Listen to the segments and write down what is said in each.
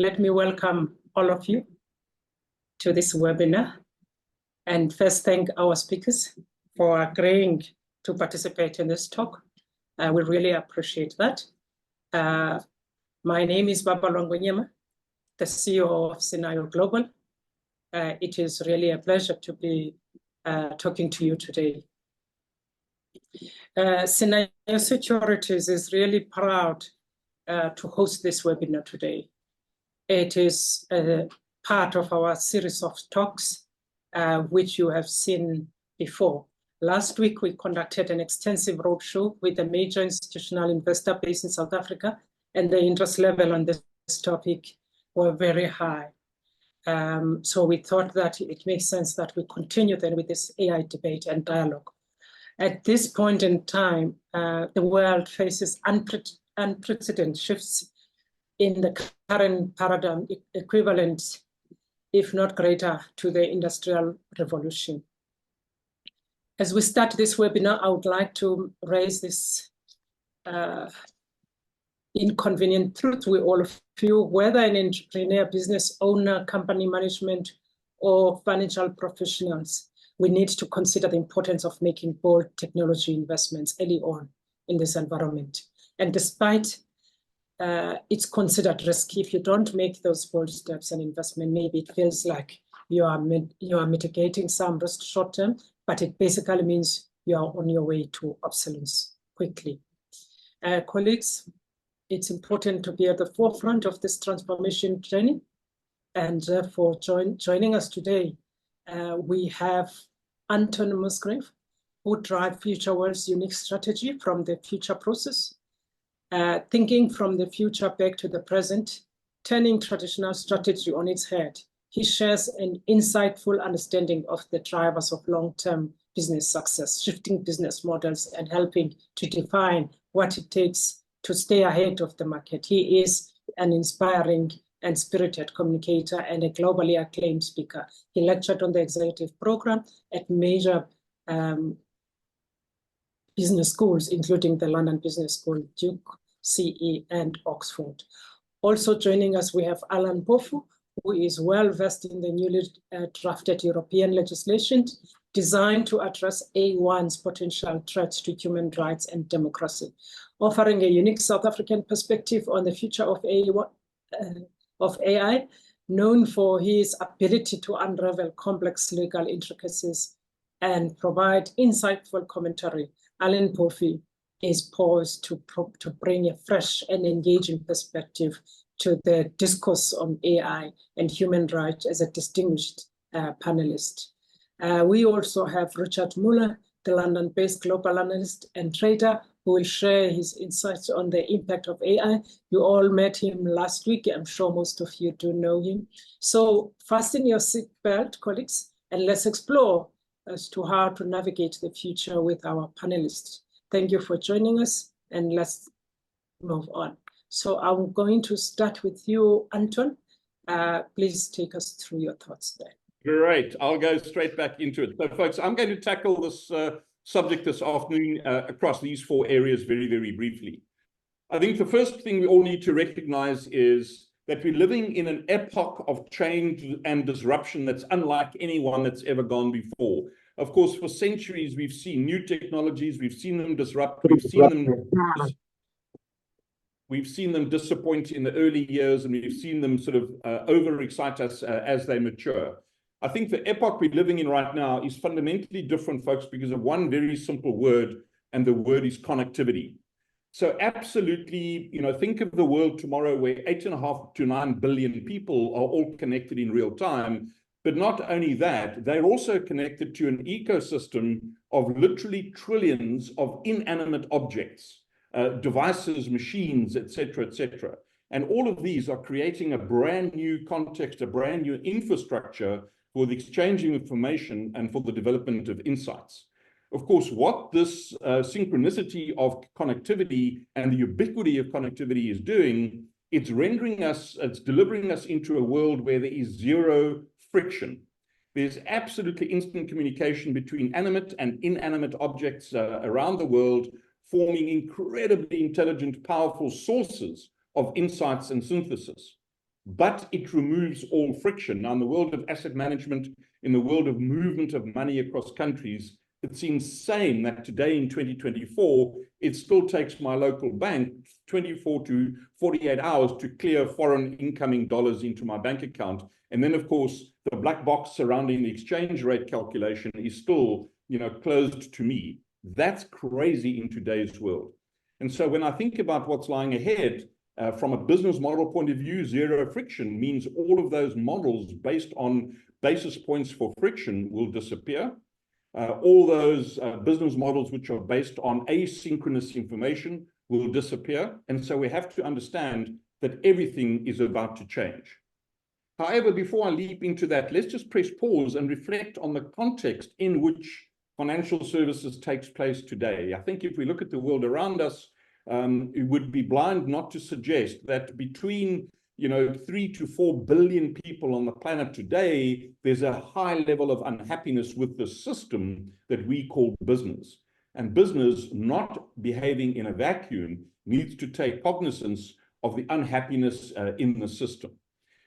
Let me welcome all of you to this webinar. And first, thank our speakers for agreeing to participate in this talk. We really appreciate that. My name is Babalwa Ngonyama, the CEO of Sinayo Global. It is really a pleasure to be talking to you today. Sinayo Securities is really proud to host this webinar today. It is part of our series of talks, which you have seen before. Last week, we conducted an extensive roadshow with a major institutional investor based in South Africa, and the interest level on this topic were very high. So we thought that it makes sense that we continue then with this AI debate and dialogue. At this point in time, the world faces unprecedented shifts in the current paradigm, equivalent, if not greater, to the Industrial Revolution. As we start this webinar, I would like to raise this inconvenient truth with all of you, whether an entrepreneur, business owner, company management, or financial professionals. We need to consider the importance of making bold technology investments early on in this environment. And despite it's considered risky, if you don't make those bold steps and investment, maybe it feels like you are mitigating some risk short term, but it basically means you are on your way to obsolescence quickly. Colleagues, it's important to be at the forefront of this transformation journey. And for joining us today, we have Anton Musgrave, who drives Future World's unique strategy from the future process, thinking from the future back to the present, turning traditional strategy on its head. He shares an insightful understanding of the drivers of long-term business success, shifting business models, and helping to define what it takes to stay ahead of the market. He is an inspiring and spirited communicator and a globally acclaimed speaker. He lectured on the executive program at major business schools, including the London Business School, Duke, CE, and Oxford. Also joining us, we have Alan Bofu, who is well-versed in the newly drafted European legislation designed to address A1's potential threats to human rights and democracy, offering a unique South African perspective on the future of AI, known for his ability to unravel complex legal intricacies and provide insightful commentary. Alan Bofu is poised to bring a fresh and engaging perspective to the discourse on AI and human rights as a distinguished panelist. We also have Richard Muller, the London-based global analyst and trader, who will share his insights on the impact of AI. You all met him last week. I'm sure most of you do know him. So fasten your seatbelt, colleagues, and let's explore as to how to navigate the future with our panelists. Thank you for joining us, and let's move on. So I'm going to start with you, Anton. Please take us through your thoughts there. Great. I'll go straight back into it. So, folks, I'm going to tackle this subject this afternoon across these four areas very, very briefly. I think the first thing we all need to recognize is that we're living in an epoch of change and disruption that's unlike anyone that's ever gone before. Of course, for centuries, we've seen new technologies, we've seen them disrupt, we've seen them disappoint in the early years, and we've seen them sort of overexcite us as they mature. I think the epoch we're living in right now is fundamentally different, folks, because of one very simple word, and the word is connectivity. So absolutely, think of the world tomorrow where 8.5 to 9 billion people are all connected in real time. But not only that, they're also connected to an ecosystem of literally trillions of inanimate objects, devices, machines, etc., etc. And all of these are creating a brand new context, a brand new infrastructure for the exchanging of information and for the development of insights. Of course, what this synchronicity of connectivity and the ubiquity of connectivity is doing, it's delivering us into a world where there is zero friction. There's absolutely instant communication between animate and inanimate objects around the world, forming incredibly intelligent, powerful sources of insights and synthesis. but it removes all friction. Now, in the world of asset management, in the world of movement of money across countries, it's insane that today in 2024, it still takes my local bank 24 to 48 hours to clear foreign incoming dollars into my bank account. And then, of course, the black box surrounding the exchange rate calculation is still, closed to me. That's crazy in today's world. And so when I think about what's lying ahead, from a business model point of view, zero friction means all of those models based on basis points for friction will disappear. All those business models which are based on asynchronous information will disappear. And so we have to understand that everything is about to change. However, before I leap into that, let's just press pause and reflect on the context in which financial services takes place today. I think if we look at the world around us, it would be blind not to suggest that between 3 to 4 billion people on the planet today, there's a high level of unhappiness with the system that we call business. And business, not behaving in a vacuum, needs to take cognizance of the unhappiness in the system.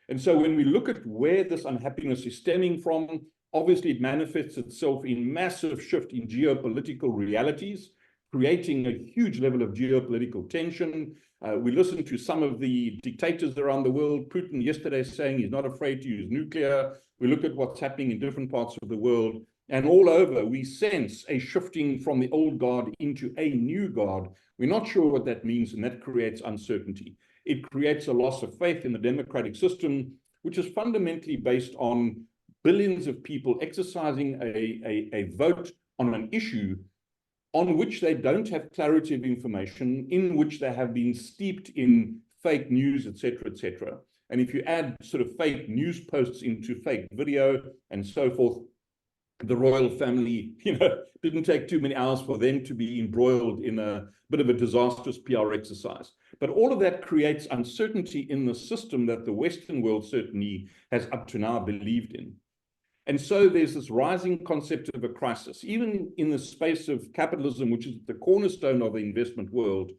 And so when we look at where this unhappiness is stemming from, obviously it manifests itself in massive shift in geopolitical realities, creating a huge level of geopolitical tension. We listen to some of the dictators around the world. Putin yesterday saying he's not afraid to use nuclear. We look at what's happening in different parts of the world. And all over, we sense a shifting from the old guard into a new guard. We're not sure what that means, and that creates uncertainty. It creates a loss of faith in the democratic system, which is fundamentally based on billions of people exercising a vote on an issue on which they don't have clarity of information, in which they have been steeped in fake news, etc., etc. And if you add sort of fake news posts into fake video and so forth, the royal family, didn't take too many hours for them to be embroiled in a bit of a disastrous PR exercise. But all of that creates uncertainty in the system that the Western world certainly has up to now believed in. And so there's this rising concept of a crisis. Even in the space of capitalism, which is the cornerstone of the investment world,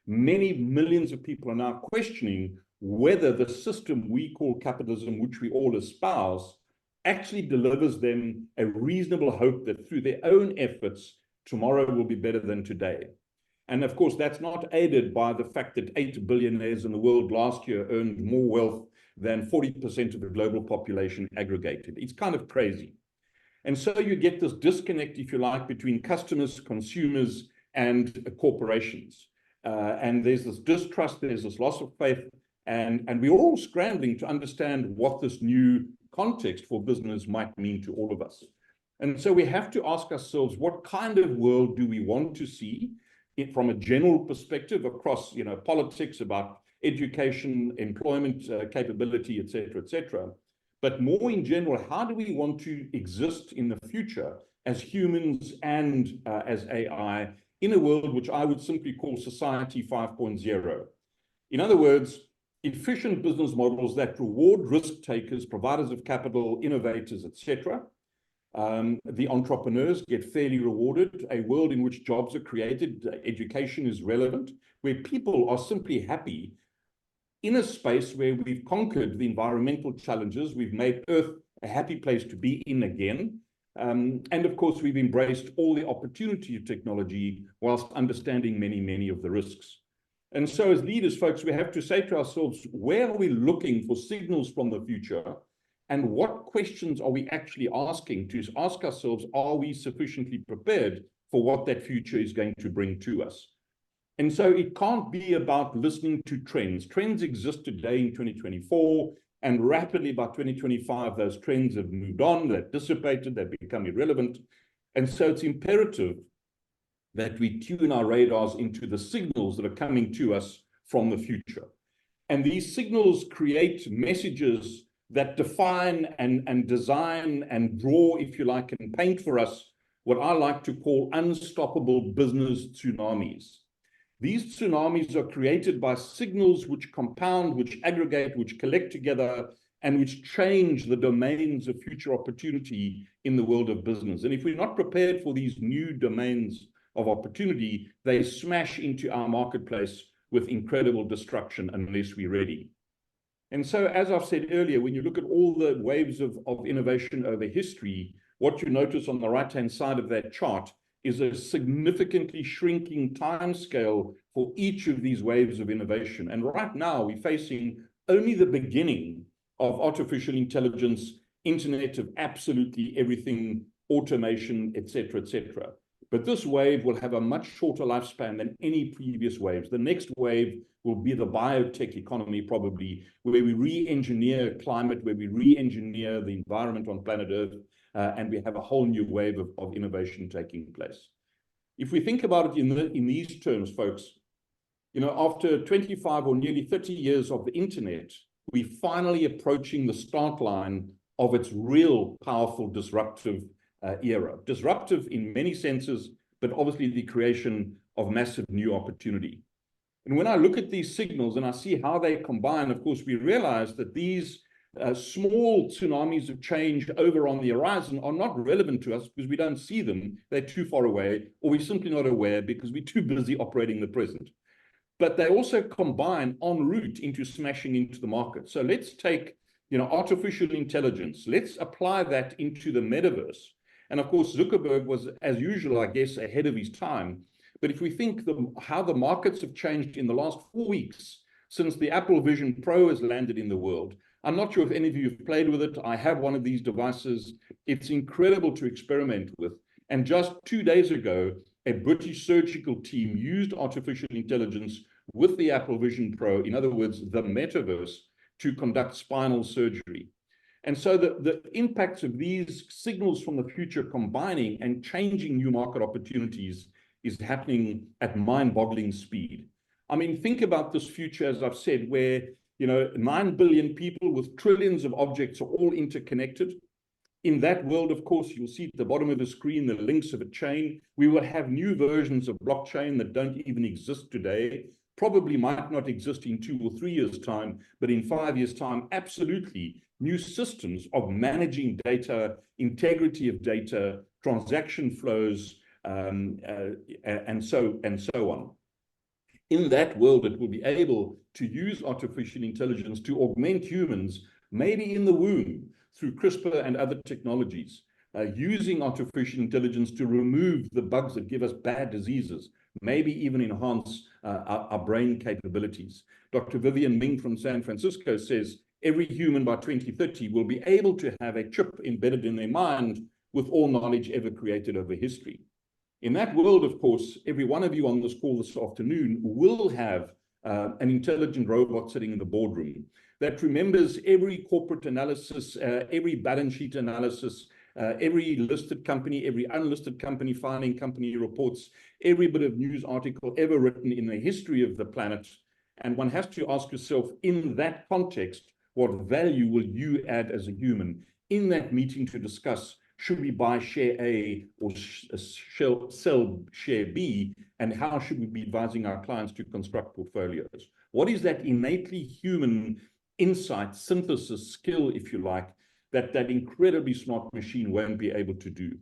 many millions of people are now questioning whether the system we call capitalism, which we all espouse, actually delivers them a reasonable hope that through their own efforts, tomorrow will be better than today. And of course, that's not aided by the fact that 8 billionaires in the world last year earned more wealth than 40% of the global population aggregated. It's kind of crazy. And so you get this disconnect, if you like, between customers, consumers, and corporations. And there's this distrust, there's this loss of faith, and we're all scrambling to understand what this new context for business might mean to all of us. And so we have to ask ourselves, what kind of world do we want to see from a general perspective across, politics, about education, employment capability, et cetera, but more in general, how do we want to exist in the future as humans and as AI in a world which I would simply call Society 5.0? In other words, efficient business models that reward risk takers, providers of capital, innovators, etc. The entrepreneurs get fairly rewarded, a world in which jobs are created, education is relevant, where people are simply happy in a space where we've conquered the environmental challenges, we've made Earth a happy place to be in again, and of course, we've embraced all the opportunity of technology whilst understanding many, many of the risks. And so as leaders, folks, we have to say to ourselves, where are we looking for signals from the future? And what questions are we actually asking to ask ourselves, are we sufficiently prepared for what that future is going to bring to us? And so it can't be about listening to trends. Trends exist today in 2024, and rapidly by 2025, those trends have moved on, they've dissipated, they've become irrelevant. And so it's imperative that we tune our radars into the signals that are coming to us from the future. And these signals create messages that define and design and draw, if you like, and paint for us what I like to call unstoppable business tsunamis. These tsunamis are created by signals which compound, which aggregate, which collect together, and which change the domains of future opportunity in the world of business. And if we're not prepared for these new domains of opportunity, they smash into our marketplace with incredible destruction unless we're ready. And so, as I've said earlier, when you look at all the waves of innovation over history, what you notice on the right-hand side of that chart is a significantly shrinking timescale for each of these waves of innovation. And right now, we're facing only the beginning of artificial intelligence, internet of absolutely everything, automation, et cetera, et cetera. But this wave will have a much shorter lifespan than any previous waves. The next wave will be the biotech economy, probably, where we re-engineer climate, where we re-engineer the environment on planet Earth, and we have a whole new wave of innovation taking place. If we think about it in these terms, folks, you know, after 25 or nearly 30 years of the internet, we're finally approaching the start line of its real powerful disruptive era. Disruptive in many senses, but obviously the creation of massive new opportunity. And when I look at these signals and I see how they combine, of course, we realize that these small tsunamis of change over on the horizon are not relevant to us because we don't see them. They're too far away, or we're simply not aware because we're too busy operating the present. But they also combine en route into smashing into the market. So let's take, you know, artificial intelligence. Let's apply that into the metaverse. And of course, Zuckerberg was, as usual, I guess, ahead of his time. But if we think how the markets have changed in the last 4 weeks since the Apple Vision Pro has landed in the world, I'm not sure if any of you have played with it. I have one of these devices. It's incredible to experiment with. And just 2 days ago, a British surgical team used artificial intelligence with the Apple Vision Pro, in other words, the metaverse, to conduct spinal surgery. And so the impacts of these signals from the future combining and changing new market opportunities is happening at mind-boggling speed. I mean, think about this future, as I've said, where, you know, 9 billion people with trillions of objects are all interconnected. In that world, of course, you'll see at the bottom of the screen the links of a chain. We will have new versions of blockchain that don't even exist today, probably might not exist in 2 or 3 years' time, but in 5 years' time, absolutely new systems of managing data, integrity of data, transaction flows, and so on. In that world, it will be able to use artificial intelligence to augment humans, maybe in the womb, through CRISPR and other technologies, using artificial intelligence to remove the bugs that give us bad diseases, maybe even enhance our brain capabilities. Dr. Vivian Ming from San Francisco says every human by 2030 will be able to have a chip embedded in their mind with all knowledge ever created over history. In that world, of course, every one of you on this call this afternoon will have an intelligent robot sitting in the boardroom that remembers every corporate analysis, every balance sheet analysis, every listed company, every unlisted company filing company reports, every bit of news article ever written in the history of the planet. And one has to ask yourself, in that context, what value will you add as a human in that meeting to discuss, should we buy share A or sell share B, and how should we be advising our clients to construct portfolios? What is that innately human insight, synthesis, skill, if you like, that incredibly smart machine won't be able to do?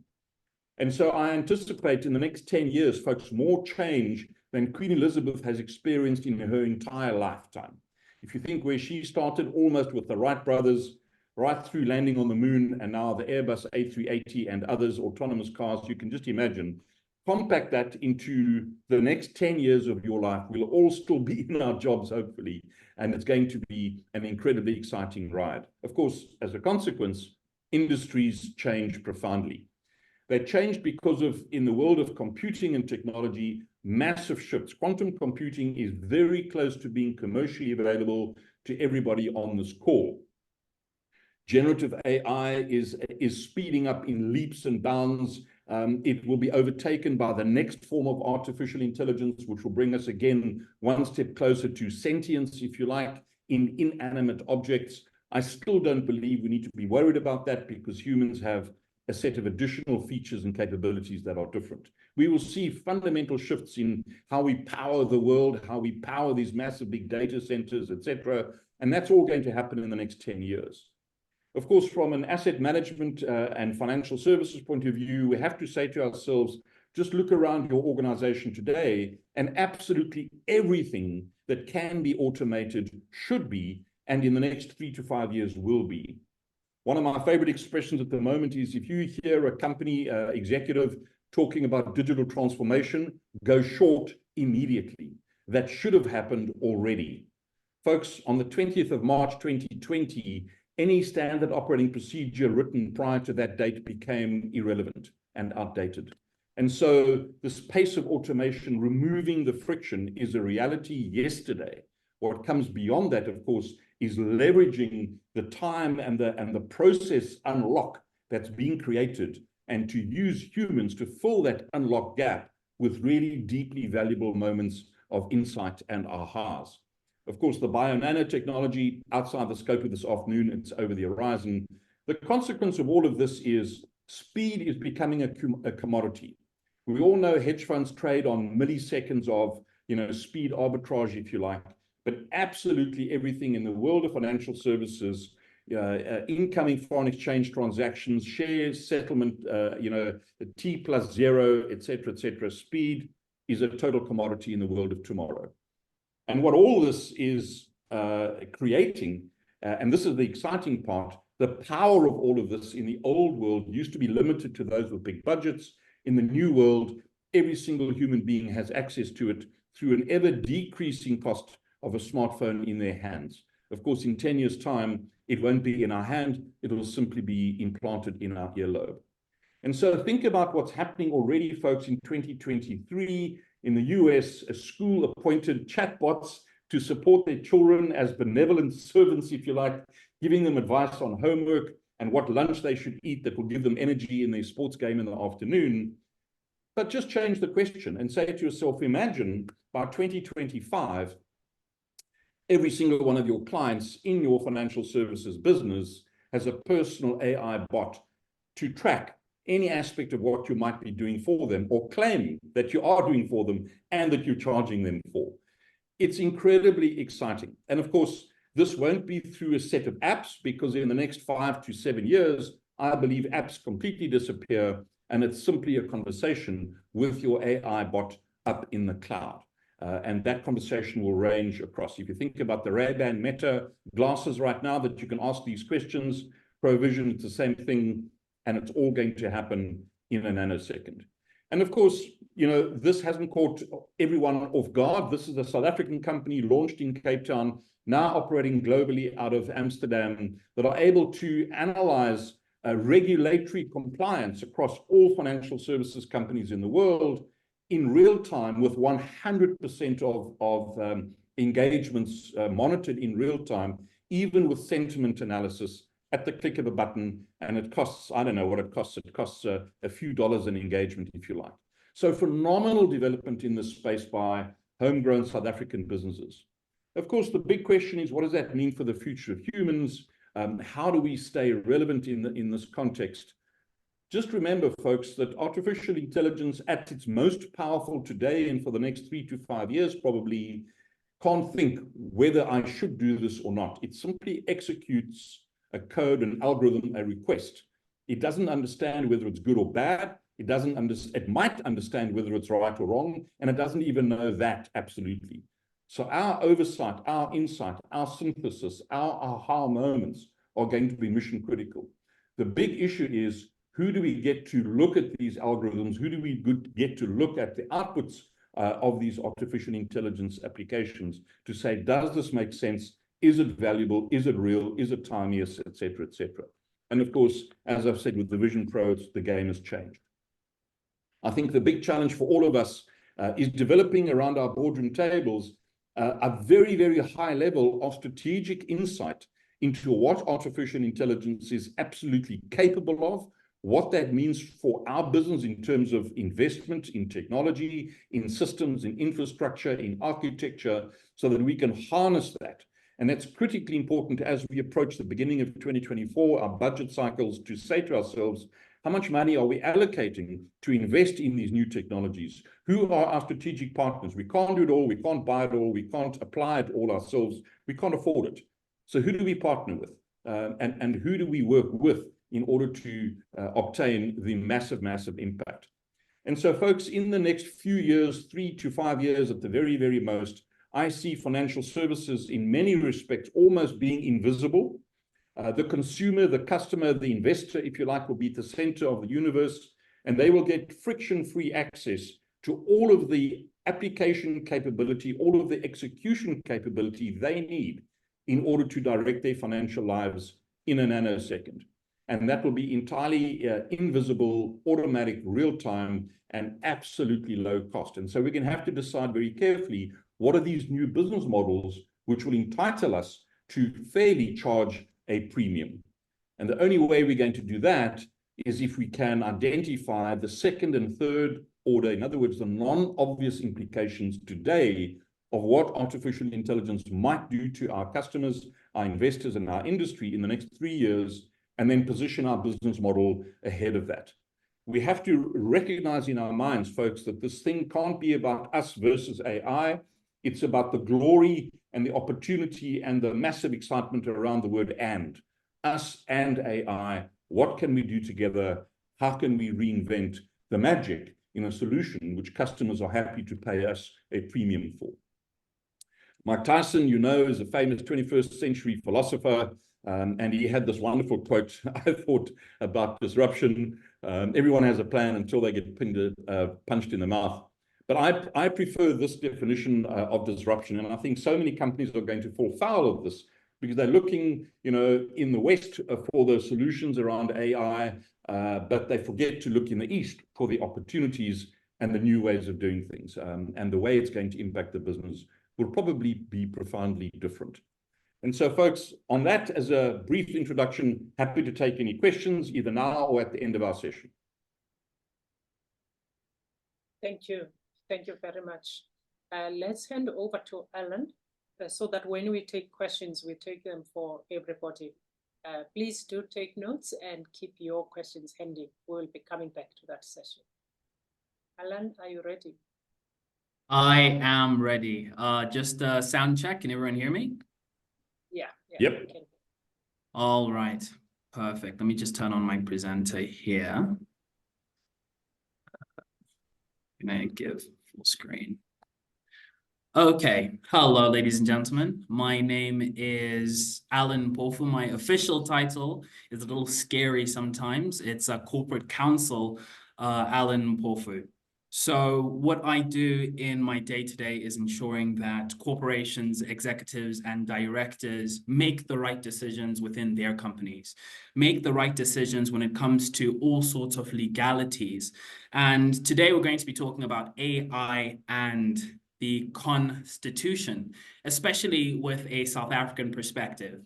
And so I anticipate in the next 10 years, folks, more change than Queen Elizabeth has experienced in her entire lifetime. If you think where she started almost with the Wright brothers, right through landing on the moon, and now the Airbus A380 and others, autonomous cars, you can just imagine. Compact that into the next 10 years of your life. We'll all still be in our jobs, hopefully, and it's going to be an incredibly exciting ride. Of course, as a consequence, industries change profoundly. They change because of, in the world of computing and technology, massive shifts. Quantum computing is very close to being commercially available to everybody on this call. Generative AI is speeding up in leaps and bounds. It will be overtaken by the next form of artificial intelligence, which will bring us again one step closer to sentience, if you like, in inanimate objects. I still don't believe we need to be worried about that because humans have a set of additional features and capabilities that are different. We will see fundamental shifts in how we power the world, how we power these massive big data centers, etc. And that's all going to happen in the next 10 years. Of course, from an asset management and financial services point of view, we have to say to ourselves, just look around your organization today, and absolutely everything that can be automated should be and in the next 3 to 5 years will be. One of my favorite expressions at the moment is if you hear a company executive talking about digital transformation, go short immediately. That should have happened already. Folks, on the 20th of March 2020, any standard operating procedure written prior to that date became irrelevant and outdated. And so this pace of automation, removing the friction, is a reality yesterday. What comes beyond that, of course, is leveraging the time and the process unlock that's being created, and to use humans to fill that unlock gap with really deeply valuable moments of insight and ahas. Of course, the bio-nanotechnology, outside the scope of this afternoon, it's over the horizon. The consequence of all of this is speed is becoming a commodity. We all know hedge funds trade on milliseconds of, speed arbitrage, if you like, but absolutely everything in the world of financial services, incoming foreign exchange transactions, shares, settlement, T+0, et cetera, speed is a total commodity in the world of tomorrow. And what all this is creating, and this is the exciting part, the power of all of this in the old world used to be limited to those with big budgets. In the new world, every single human being has access to it through an ever decreasing cost of a smartphone in their hands. Of course, in 10 years' time, it won't be in our hand, it will simply be implanted in our earlobe. And so think about what's happening already, folks, in 2023. In the US, a school appointed chatbots to support their children as benevolent servants, if you like, giving them advice on homework and what lunch they should eat that will give them energy in their sports game in the afternoon. But just change the question and say to yourself, imagine by 2025, every single one of your clients in your financial services business has a personal AI bot to track any aspect of what you might be doing for them, or claiming that you are doing for them and that you're charging them for. It's incredibly exciting. And of course, this won't be through a set of apps, because in the next 5 to 7 years, I believe apps completely disappear, and it's simply a conversation with your AI bot up in the cloud. And that conversation will range across. If you think about the Ray-Ban Meta glasses right now that you can ask these questions, Provision, it's the same thing, and it's all going to happen in a nanosecond. And of course, this hasn't caught everyone off guard. This is a South African company launched in Cape Town, now operating globally out of Amsterdam, that are able to analyze regulatory compliance across all financial services companies in the world in real time, with 100% of engagements monitored in real time, even with sentiment analysis at the click of a button. And it costs, I don't know what it costs. It costs a few dollars an engagement, if you like. So phenomenal development in this space by homegrown South African businesses. Of course, the big question is, what does that mean for the future of humans? How do we stay relevant in this context? Just remember, folks, that artificial intelligence at its most powerful today and for the next 3 to 5 years probably can't think whether I should do this or not. It simply executes a code, an algorithm, a request. It doesn't understand whether it's good or bad. It might understand whether it's right or wrong, and it doesn't even know that absolutely. So our oversight, our insight, our synthesis, our aha moments are going to be mission critical. The big issue is, who do we get to look at these algorithms? Who do we get to look at the outputs of these artificial intelligence applications to say, does this make sense? Is it valuable? Is it real? Is it timeless, et cetera, et cetera? And of course, as I've said with the Vision Pros, the game has changed. I think the big challenge for all of us is developing around our boardroom tables a very, very high level of strategic insight into what artificial intelligence is absolutely capable of, what that means for our business in terms of investment in technology, in systems, in infrastructure, in architecture, so that we can harness that. And that's critically important as we approach the beginning of 2024, our budget cycles, to say to ourselves, how much money are we allocating to invest in these new technologies? Who are our strategic partners? We can't do it all. We can't buy it all. We can't apply it all ourselves. We can't afford it. So who do we partner with? And who do we work with in order to obtain the massive, massive impact? And so, folks, in the next few years, 3 to 5 years at the very, very most, I see financial services in many respects almost being invisible. The consumer, the customer, the investor, if you like, will be at the center of the universe, and they will get friction-free access to all of the application capability, all of the execution capability they need in order to direct their financial lives in a nanosecond. And that will be entirely invisible, automatic, real-time, and absolutely low cost. And so we're going to have to decide very carefully, what are these new business models which will entitle us to fairly charge a premium? And the only way we're going to do that is if we can identify the second and third order, in other words, the non-obvious implications today of what artificial intelligence might do to our customers, our investors, and our industry in the next 3 years, and then position our business model ahead of that. We have to recognize in our minds, folks, that this thing can't be about us versus AI. It's about the glory and the opportunity and the massive excitement around the word "and." Us and AI, what can we do together? How can we reinvent the magic in a solution which customers are happy to pay us a premium for? Mike Tyson, you know, is a famous 21st century philosopher, and he had this wonderful quote, I thought, about disruption. Everyone has a plan until they get punched in the mouth. But I prefer this definition of disruption, and I think so many companies are going to fall foul of this because they're looking, you know, in the West for the solutions around AI, but they forget to look in the East for the opportunities and the new ways of doing things. And the way it's going to impact the business will probably be profoundly different. And so, folks, on that, as a brief introduction, happy to take any questions either now or at the end of our session. Thank you. Thank you very much. Let's hand over to Alan so that when we take questions, we take them for everybody. Please do take notes and keep your questions handy. We'll be coming back to that session. Alan, are you ready? I am ready. Just a sound check. Can everyone hear me? Yeah. Yep. Okay. All right. Perfect. Let me just turn on my presenter here. Can I give full screen? Okay. Hello, ladies and gentlemen. My name is Alan Mpofu. My official title is a little scary sometimes. It's a corporate counsel, Alan Mpofu. So what I do in my day-to-day is ensuring that corporations, executives, and directors make the right decisions within their companies, make the right decisions when it comes to all sorts of legalities. And today we're going to be talking about AI and the Constitution, especially with a South African perspective.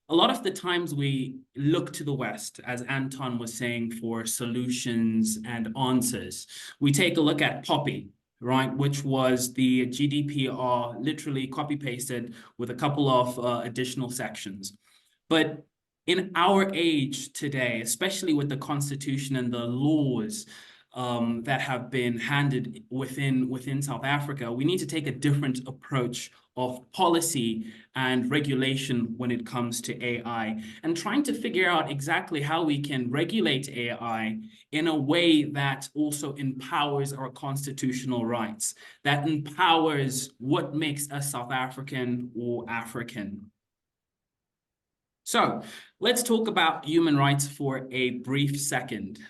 A lot of the times we look to the West, as Anton was saying, for solutions and answers. We take a look at POPI, right, which was the GDPR literally copy-pasted with a couple of additional sections. But in our age today, especially with the Constitution and the laws that have been handed within South Africa, we need to take a different approach of policy and regulation when it comes to AI, and trying to figure out exactly how we can regulate AI in a way that also empowers our constitutional rights, that empowers what makes us South African or African. So let's talk about human rights for a brief second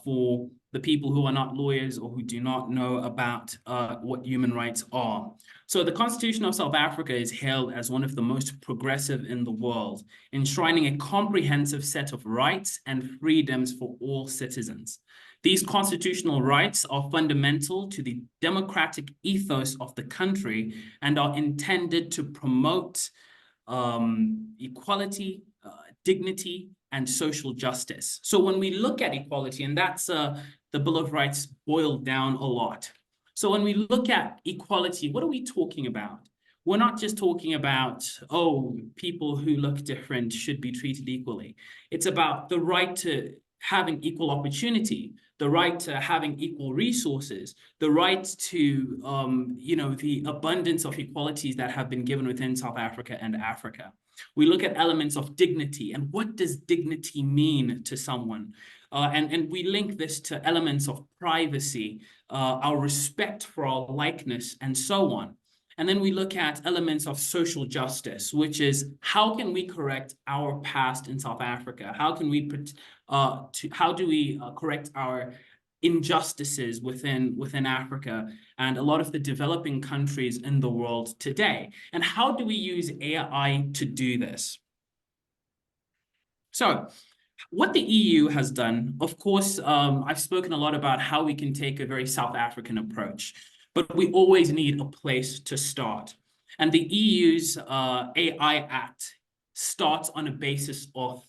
for the people who are not lawyers or who do not know about what human rights are. So the Constitution of South Africa is hailed as one of the most progressive in the world, enshrining a comprehensive set of rights and freedoms for all citizens. These constitutional rights are fundamental to the democratic ethos of the country and are intended to promote equality, dignity, and social justice. So when we look at equality, and that's the Bill of Rights boiled down a lot. So when we look at equality, what are we talking about? We're not just talking about, oh, people who look different should be treated equally. It's about the right to having equal opportunity, the right to having equal resources, the right to, the abundance of equalities that have been given within South Africa and Africa. We look at elements of dignity and what does dignity mean to someone? And we link this to elements of privacy, our respect for our likeness, and so on. And then we look at elements of social justice, which is how can we correct our past in South Africa? How can we how do we correct our injustices within Africa and a lot of the developing countries in the world today? And how do we use AI to do this? So what the EU has done, of course, I've spoken a lot about how we can take a very South African approach, but we always need a place to start. And the EU's AI Act starts on a basis of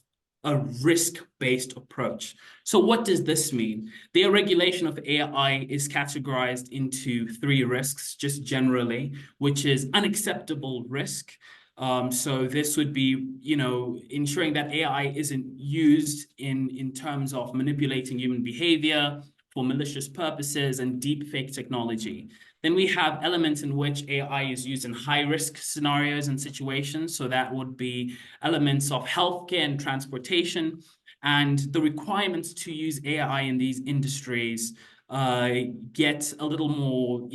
a risk-based approach. So what does this mean? Their regulation of AI is categorized into 3 risks, just generally, which is unacceptable risk. So this would be, ensuring that AI isn't used in terms of manipulating human behavior for malicious purposes and deepfake technology. Then we have elements in which AI is used in high-risk scenarios and situations. So that would be elements of healthcare and transportation. And the requirements to use AI in these industries get a little more,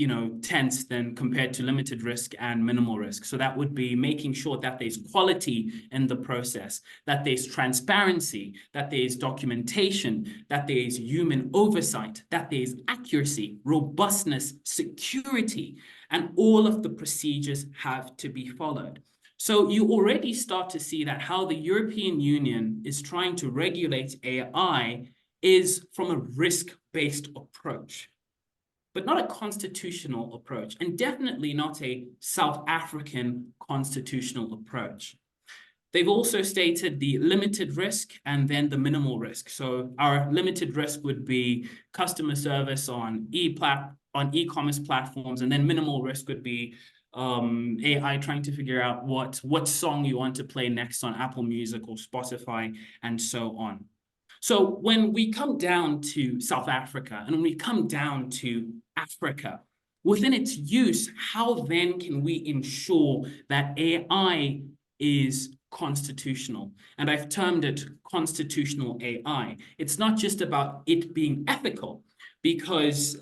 tense than compared to limited risk and minimal risk. So that would be making sure that there's quality in the process, that there's transparency, that there's documentation, that there's human oversight, that there's accuracy, robustness, security, and all of the procedures have to be followed. So you already start to see that how the European Union is trying to regulate AI is from a risk-based approach, but not a constitutional approach, and definitely not a South African constitutional approach. They've also stated the limited risk and then the minimal risk. So our limited risk would be customer service on e-commerce platforms, and then minimal risk would be AI trying to figure out what song you want to play next on Apple Music or Spotify and so on. So when we come down to South Africa and when we come down to Africa, within its use, how then can we ensure that AI is constitutional? And I've termed it constitutional AI. It's not just about it being ethical, because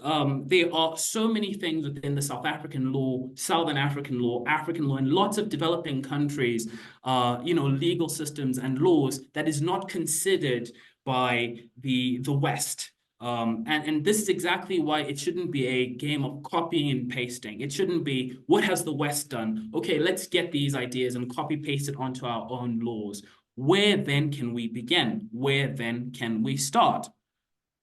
there are so many things within the South African law, Southern African law, African law, and lots of developing countries, legal systems and laws that is not considered by the West. And this is exactly why it shouldn't be a game of copying and pasting. It shouldn't be, what has the West done? Okay, let's get these ideas and copy paste it onto our own laws. Where then can we begin? Where then can we start?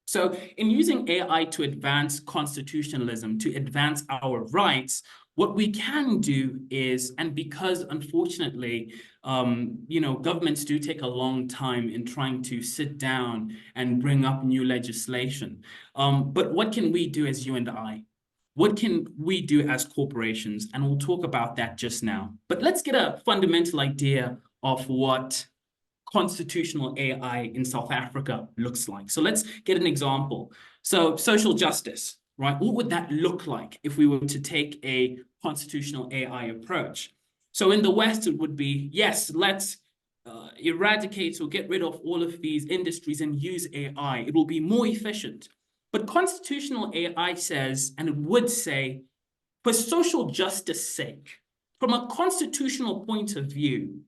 So in using AI to advance constitutionalism, to advance our rights, what we can do is, and because unfortunately, governments do take a long time in trying to sit down and bring up new legislation. But what can we do as you and I? What can we do as corporations? And we'll talk about that just now. But let's get a fundamental idea of what constitutional AI in South Africa looks like. So let's get an example. So social justice, right? What would that look like if we were to take a constitutional AI approach? So in the West, it would be, yes, let's eradicate or get rid of all of these industries and use AI. It will be more efficient. But constitutional AI says, and it would say, for social justice sake, from a constitutional point of view,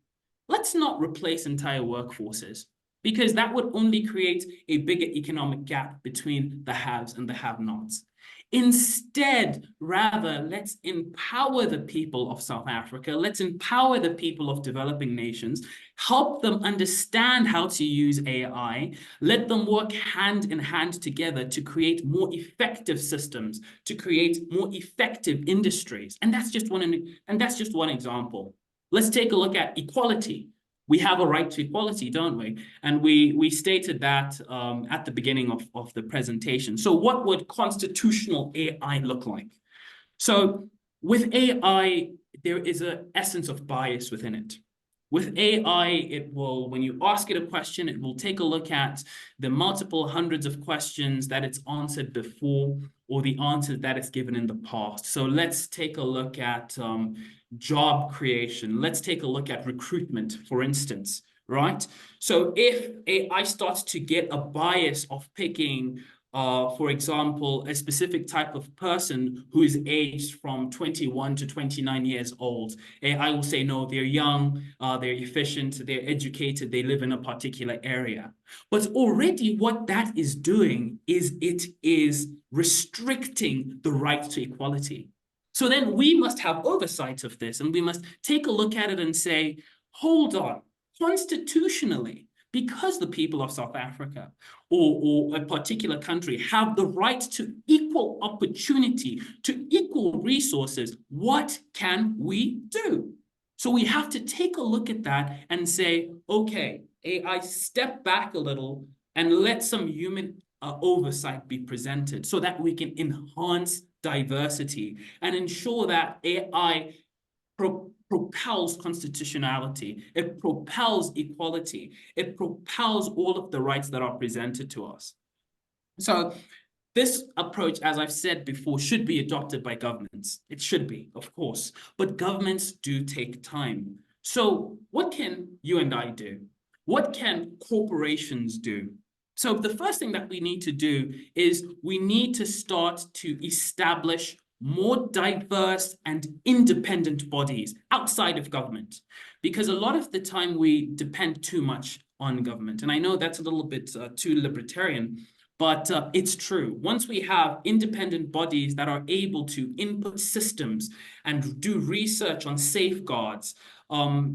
let's not replace entire workforces, because that would only create a bigger economic gap between the haves and the have-nots. Instead, rather, let's empower the people of South Africa. Let's empower the people of developing nations, help them understand how to use AI, let them work hand in hand together to create more effective systems, to create more effective industries. And that's just one example. Let's take a look at equality. We have a right to equality, don't we? And we stated that at the beginning of the presentation. So what would constitutional AI look like? So with AI, there is an essence of bias within it. With AI, it will, when you ask it a question, it will take a look at the multiple hundreds of questions that it's answered before or the answers that it's given in the past. So let's take a look at job creation. Let's take a look at recruitment, for instance, right? So if AI starts to get a bias of picking For example, a specific type of person who is aged from 21 to 29 years old. I will say, no, they're young, they're efficient, they're educated, they live in a particular area. But already what that is doing is it is restricting the right to equality. So then we must have oversight of this, and we must take a look at it and say, hold on, constitutionally, because the people of South Africa or a particular country have the right to equal opportunity, to equal resources, what can we do? So we have to take a look at that and say, okay, AI, step back a little and let some human oversight be presented so that we can enhance diversity and ensure that AI propels constitutionality, it propels equality, it propels all of the rights that are presented to us. So this approach, as I've said before, should be adopted by governments. It should be, of course, but governments do take time. So what can you and I do? What can corporations do? So the first thing that we need to do is we need to start to establish more diverse and independent bodies outside of government, because a lot of the time we depend too much on government. And I know that's a little bit too libertarian, but it's true. Once we have independent bodies that are able to input systems and do research on safeguards,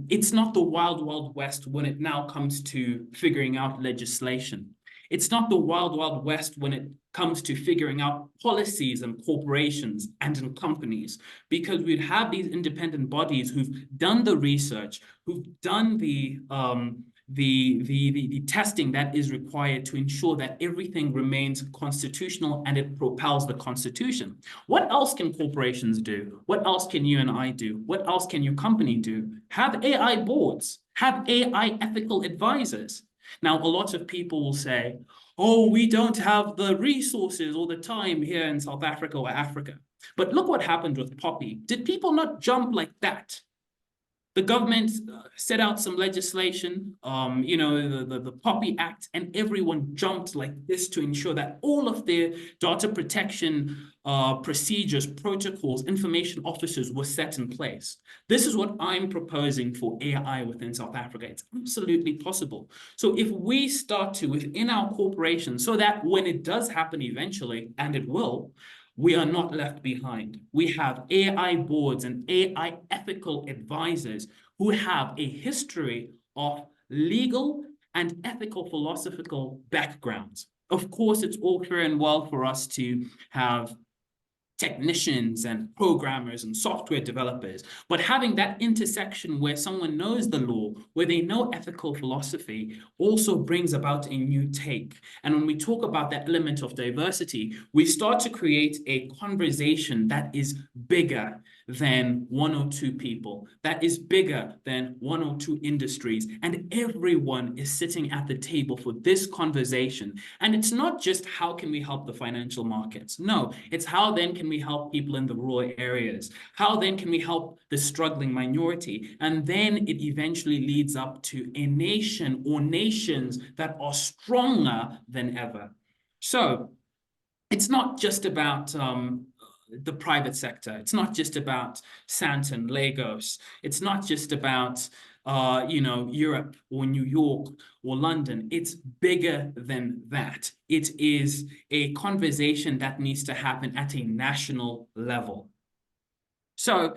it's not the wild, wild west when it now comes to figuring out legislation. It's not the wild, wild west when it comes to figuring out policies and corporations and in companies, because we'd have these independent bodies who've done the research, who've done the testing that is required to ensure that everything remains constitutional and it propels the Constitution. What else can corporations do? What else can you and I do? What else can your company do? Have AI boards, have AI ethical advisors. Now, a lot of people will say, oh, we don't have the resources or the time here in South Africa or Africa. But look what happened with Poppy. Did people not jump like that? The government set out some legislation, the Poppy Act, and everyone jumped like this to ensure that all of their data protection procedures, protocols, information officers were set in place. This is what I'm proposing for AI within South Africa. It's absolutely possible. So if we start to within our corporations, so that when it does happen eventually, and it will, we are not left behind. We have AI boards and AI ethical advisors who have a history of legal and ethical philosophical backgrounds. Of course, it's all fair and well for us to have technicians and programmers and software developers, but having that intersection where someone knows the law, where they know ethical philosophy, also brings about a new take. And when we talk about that element of diversity, we start to create a conversation that is bigger than one or two people, that is bigger than one or two industries, and everyone is sitting at the table for this conversation. And it's not just how can we help the financial markets? No, it's how then can we help people in the rural areas? How then can we help the struggling minority? And then it eventually leads up to a nation or nations that are stronger than ever. So it's not just about the private sector. It's not just about Santon, Lagos. It's not just about Europe or New York or London. It's bigger than that. It is a conversation that needs to happen at a national level. So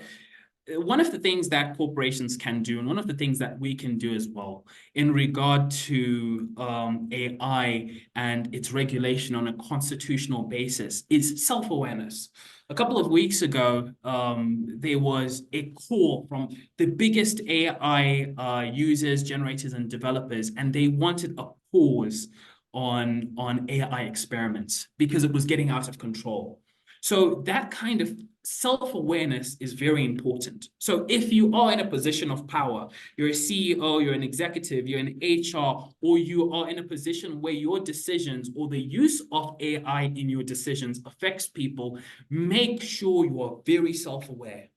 one of the things that corporations can do, and one of the things that we can do as well in regard to AI and its regulation on a constitutional basis, is self-awareness. A couple of weeks ago, there was a call from the biggest AI users, generators, and developers, and they wanted a pause on AI experiments because it was getting out of control. So that kind of self-awareness is very important. So if you are in a position of power, you're a CEO, you're an executive, you're an HR, or you are in a position where your decisions or the use of AI in your decisions affects people, make sure you are very self-aware.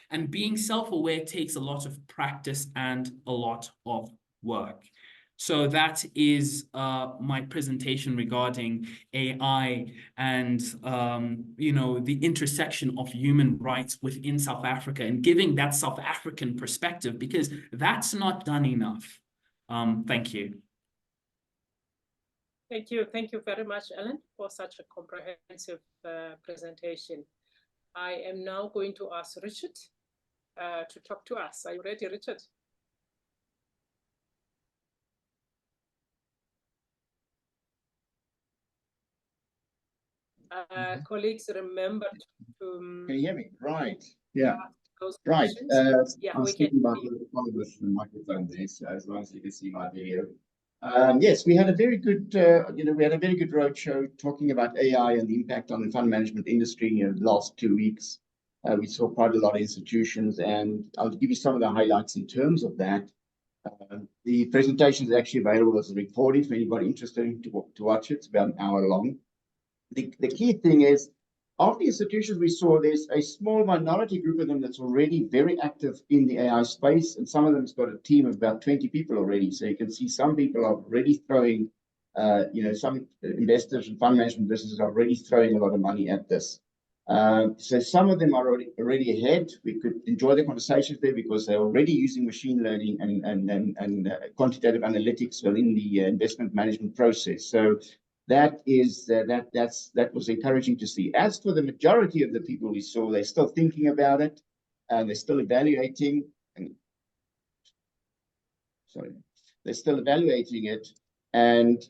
And being self-aware takes a lot of practice and a lot of work. So that is my presentation regarding AI and the intersection of human rights within South Africa and giving that South African perspective, because that's not done enough. Thank you. Thank you. Thank you very much, Alan, for such a comprehensive presentation. I am now going to ask Richard to talk to us. Are you ready, Richard? Colleagues, remember to... Can you hear me? Right. Yeah. Right. Yeah, I'm speaking about the microphone there, so as long as you can see my video. Yes, we had a very good, we had a very good roadshow talking about AI and the impact on the fund management industry in the last 2 weeks. We saw quite a lot of institutions, and I'll give you some of the highlights in terms of that. The presentation is actually available as a recording for anybody interested to watch it. It's about an hour long. The key thing is, of the institutions we saw, there's a small minority group of them that's already very active in the AI space, and some of them has got a team of about 20 people already. So you can see some people are already throwing, some investors and fund management businesses are already throwing a lot of money at this. So some of them are already ahead. We could enjoy the conversations there because they're already using machine learning and quantitative analytics within the investment management process. So that was encouraging to see. As for the majority of the people we saw, they're still thinking about it, and they're still evaluating. They're still evaluating it, and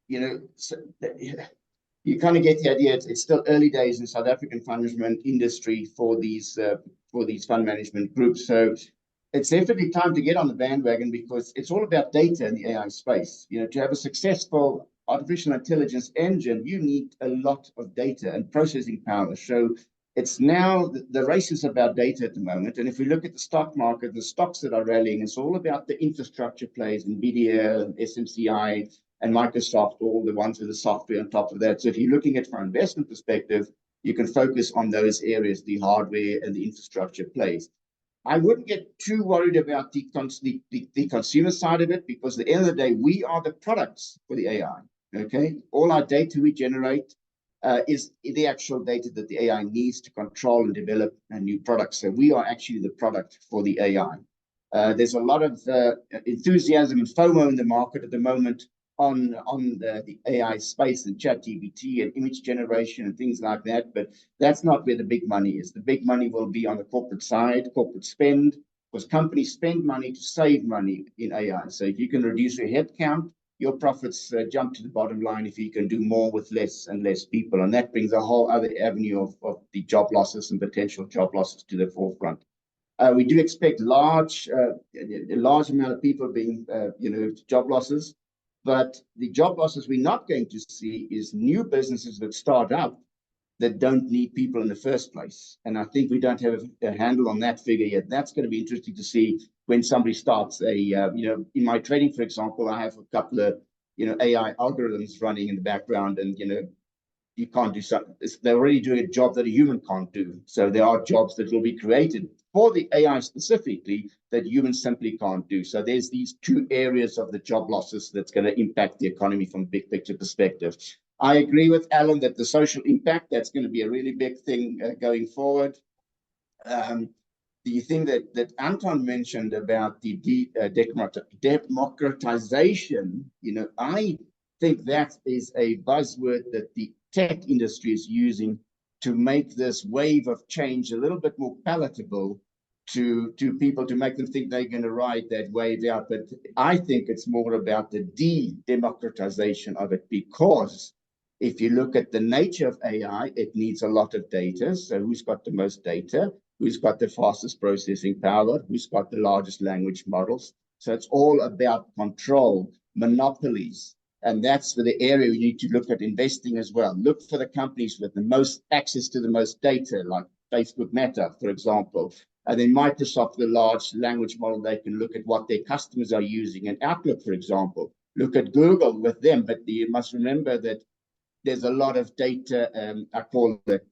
you kind of get the idea. It's still early days in South African fund management industry for these fund management groups. So it's definitely time to get on the bandwagon, because it's all about data in the AI space. To have a successful artificial intelligence engine, you need a lot of data and processing power. So it's now the race is about data at the moment. And if we look at the stock market, the stocks that are rallying, it's all about the infrastructure plays, NVIDIA, SMCI, and Microsoft, all the ones with the software on top of that. So if you're looking at it from an investment perspective, you can focus on those areas, the hardware and the infrastructure plays. I wouldn't get too worried about the consumer side of it, because at the end of the day, we are the products for the AI. Okay, all our data we generate is the actual data that the AI needs to control and develop new products. So we are actually the product for the AI. There's a lot of enthusiasm and FOMO in the market at the moment on the AI space and ChatGPT and image generation and things like that. But that's not where the big money is. The big money will be on the corporate side, corporate spend, because companies spend money to save money in AI. So if you can reduce your headcount, your profits jump to the bottom line if you can do more with less and less people. And that brings a whole other avenue of the job losses and potential job losses to the forefront. We do expect a large amount of people being, job losses. But the job losses we're not going to see is new businesses that start up that don't need people in the first place. And I think we don't have a handle on that figure yet. That's going to be interesting to see when somebody starts in my trading, for example, I have a couple of, AI algorithms running in the background, and, you can't do something. They're already doing a job that a human can't do. So there are jobs that will be created for the AI specifically that humans simply can't do. So there's these two areas of the job losses that's going to impact the economy from a big picture perspective. I agree with Alan that the social impact, that's going to be a really big thing going forward. The thing that Anton mentioned about the democratization, I think that is a buzzword that the tech industry is using to make this wave of change a little bit more palatable to people, to make them think they're going to ride that wave out. But I think it's more about the de-democratization of it, because if you look at the nature of AI, it needs a lot of data. So who's got the most data? Who's got the fastest processing power? Who's got the largest language models? So it's all about control, monopolies. And that's for the area we need to look at investing as well. Look for the companies with the most access to the most data, like Facebook Meta, for example. And then Microsoft, the large language model, they can look at what their customers are using. And Outlook, for example, look at Google with them. But you must remember that there's a lot of data, I call it,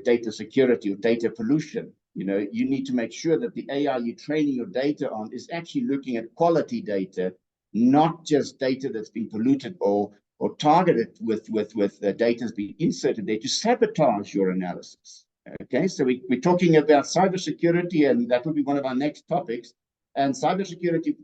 data security or data pollution. You need to make sure that the AI you're training your data on is actually looking at quality data not just data that's been polluted or targeted with the data that's been inserted there to sabotage your analysis. Okay, so we're talking about cybersecurity, and that will be one of our next topics. And cybersecurity,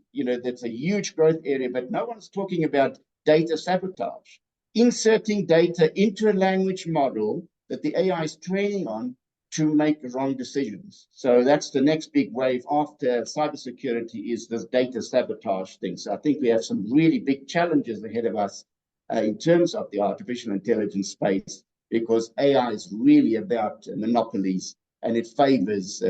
that's a huge growth area, but no one's talking about data sabotage. Inserting data into a language model that the AI is training on to make wrong decisions. So that's the next big wave after cybersecurity, is this data sabotage thing. So I think we have some really big challenges ahead of us in terms of the artificial intelligence space, because AI is really about monopolies, and it favors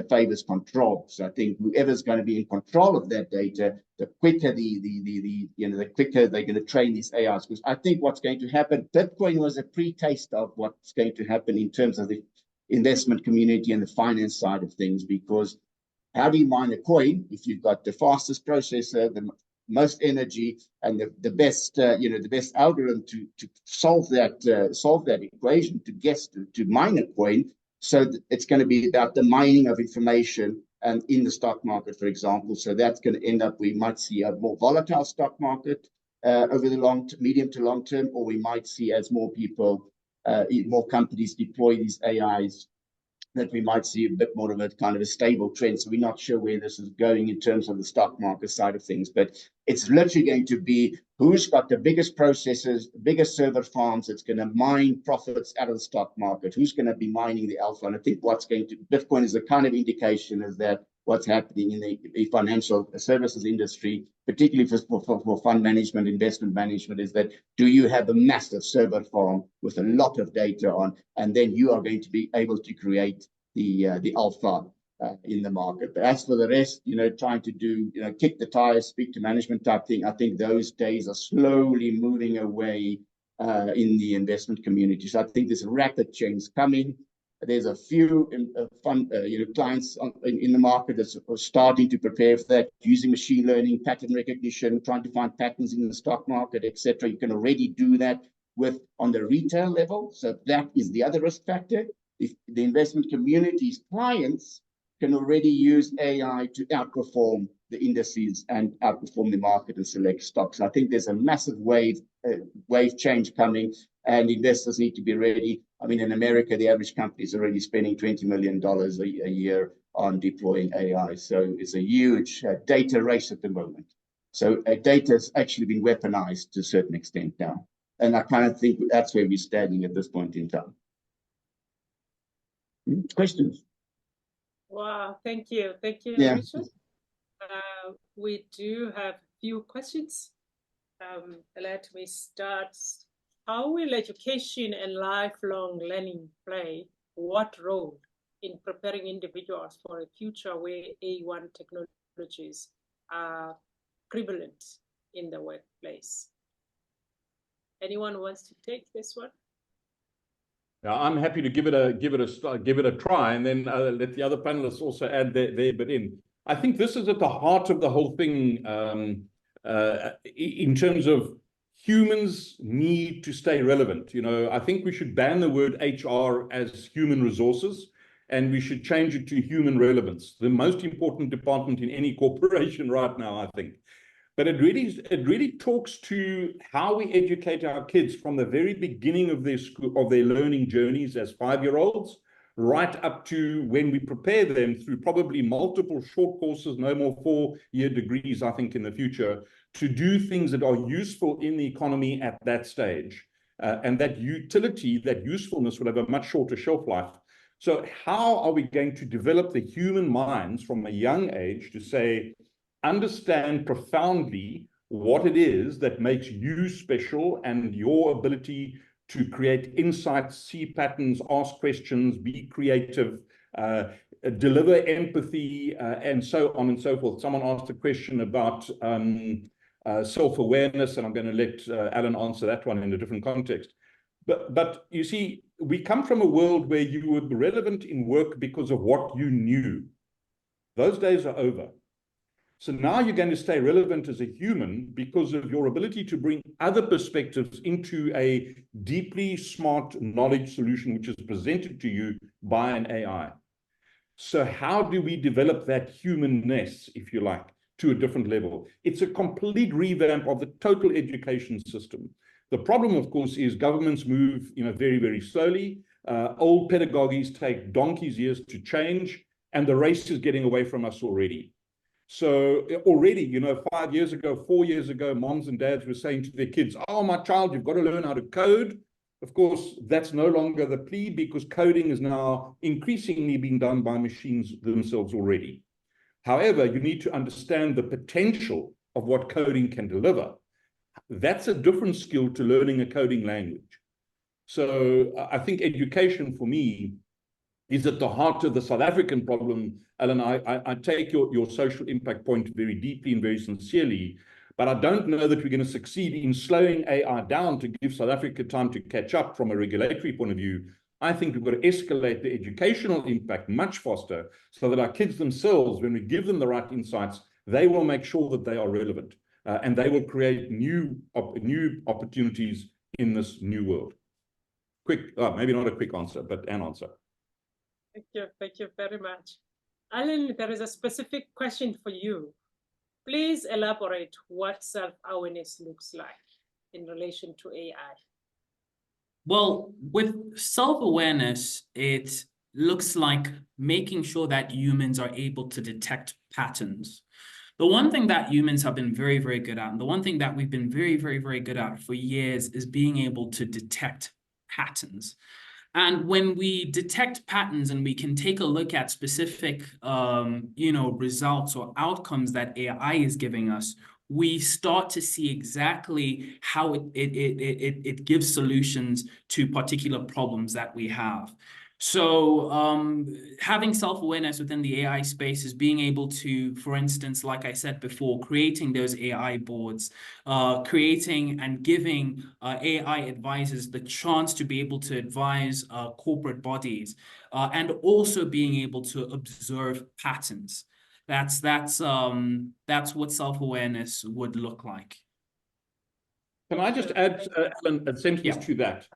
control. So I think whoever's going to be in control of that data, the quicker the quicker they're going to train these AIs. Because I think what's going to happen, Bitcoin was a pre-taste of what's going to happen in terms of the investment community and the finance side of things. Because how do you mine a coin if you've got the fastest processor, the most energy, and the best the best algorithm to solve that equation to mine a coin? So it's going to be about the mining of information and in the stock market, for example. So that's going to end up, we might see a more volatile stock market over the medium to long term, or we might see, as more people, more companies deploy these AIs, that we might see a bit more of a kind of a stable trend. So we're not sure where this is going in terms of the stock market side of things, but it's literally going to be who's got the biggest processors, biggest server farms that's going to mine profits out of the stock market, who's going to be mining the alpha. And I think Bitcoin is a kind of indication of that, what's happening in the financial services industry, particularly for fund management, investment management, is that do you have a massive server farm with a lot of data on, and then you are going to be able to create the alpha in the market. But as for the rest, trying to do, kick the tires, speak to management type thing, I think those days are slowly moving away in the investment community. So I think there's a rapid change coming. There's a few clients in the market that are starting to prepare for that, using machine learning, pattern recognition, trying to find patterns in the stock market, etc. You can already do that on the retail level. So that is the other risk factor. If the investment community's clients can already use AI to outperform the indices and outperform the market and select stocks. I think there's a massive wave change coming, and investors need to be ready. I mean, in America, the average company is already spending $20 million a year on deploying AI. So it's a huge data race at the moment. So data has actually been weaponized to a certain extent now. And I kind of think that's where we're standing at this point in time. Questions? Wow, thank you. Thank you, Yeah. Richard. We do have a few questions. Let me start. How will education and lifelong learning play what role in preparing individuals for a future where AI technologies are prevalent in the workplace? Anyone wants to take this one? Yeah, I'm happy to give it a try, and then let the other panelists also add their bit in. I think this is at the heart of the whole thing in terms of humans need to stay relevant. I think we should ban the word HR as human resources, and we should change it to human relevance. The most important department in any corporation right now, I think. But it really talks to how we educate our kids from the very beginning of their learning journeys as 5-year-olds, right up to when we prepare them through probably multiple short courses, no more 4-year degrees, I think, in the future, to do things that are useful in the economy at that stage. And that utility, that usefulness will have a much shorter shelf life. So how are we going to develop the human minds from a young age to say, understand profoundly what it is that makes you special and your ability to create insights, see patterns, ask questions, be creative, deliver empathy, and so on and so forth. Someone asked a question about self-awareness, and I'm going to let Alan answer that one in a different context. But you see, we come from a world where you were relevant in work because of what you knew. Those days are over. So now you're going to stay relevant as a human because of your ability to bring other perspectives into a deeply smart knowledge solution, which is presented to you by an AI. So how do we develop that humanness, if you like, to a different level. It's a complete revamp of the total education system. The problem, of course, is governments move, very, very slowly. Old pedagogies take donkey's years to change, and the race is getting away from us already. So already, 5 years ago, 4 years ago, moms and dads were saying to their kids, oh, my child, you've got to learn how to code. Of course, that's no longer the plea, because coding is now increasingly being done by machines themselves already. However, you need to understand the potential of what coding can deliver. That's a different skill to learning a coding language. So I think education for me is at the heart of the South African problem. Alan, I take your social impact point very deeply and very sincerely, but I don't know that we're going to succeed in slowing AI down to give South Africa time to catch up from a regulatory point of view. I think we've got to escalate the educational impact much faster so that our kids themselves, when we give them the right insights, they will make sure that they are relevant. And they will create new opportunities in this new world. Maybe not a quick answer, but an answer. Thank you very much. Alan, there is a specific question for you. Please elaborate what self-awareness looks like in relation to AI. Well, with self-awareness, it looks like making sure that humans are able to detect patterns. The one thing that humans have been very, very good at, and the one thing that we've been very, very, very good at for years, is being able to detect patterns. And when we detect patterns and we can take a look at specific, results or outcomes that AI is giving us, we start to see exactly how it gives solutions to particular problems that we have. So having self-awareness within the AI space is being able to, for instance, like I said before, creating those AI boards, creating and giving AI advisors the chance to be able to advise corporate bodies, and also being able to observe patterns. That's what self-awareness would look like. Can I just add, Alan, a sentence to that?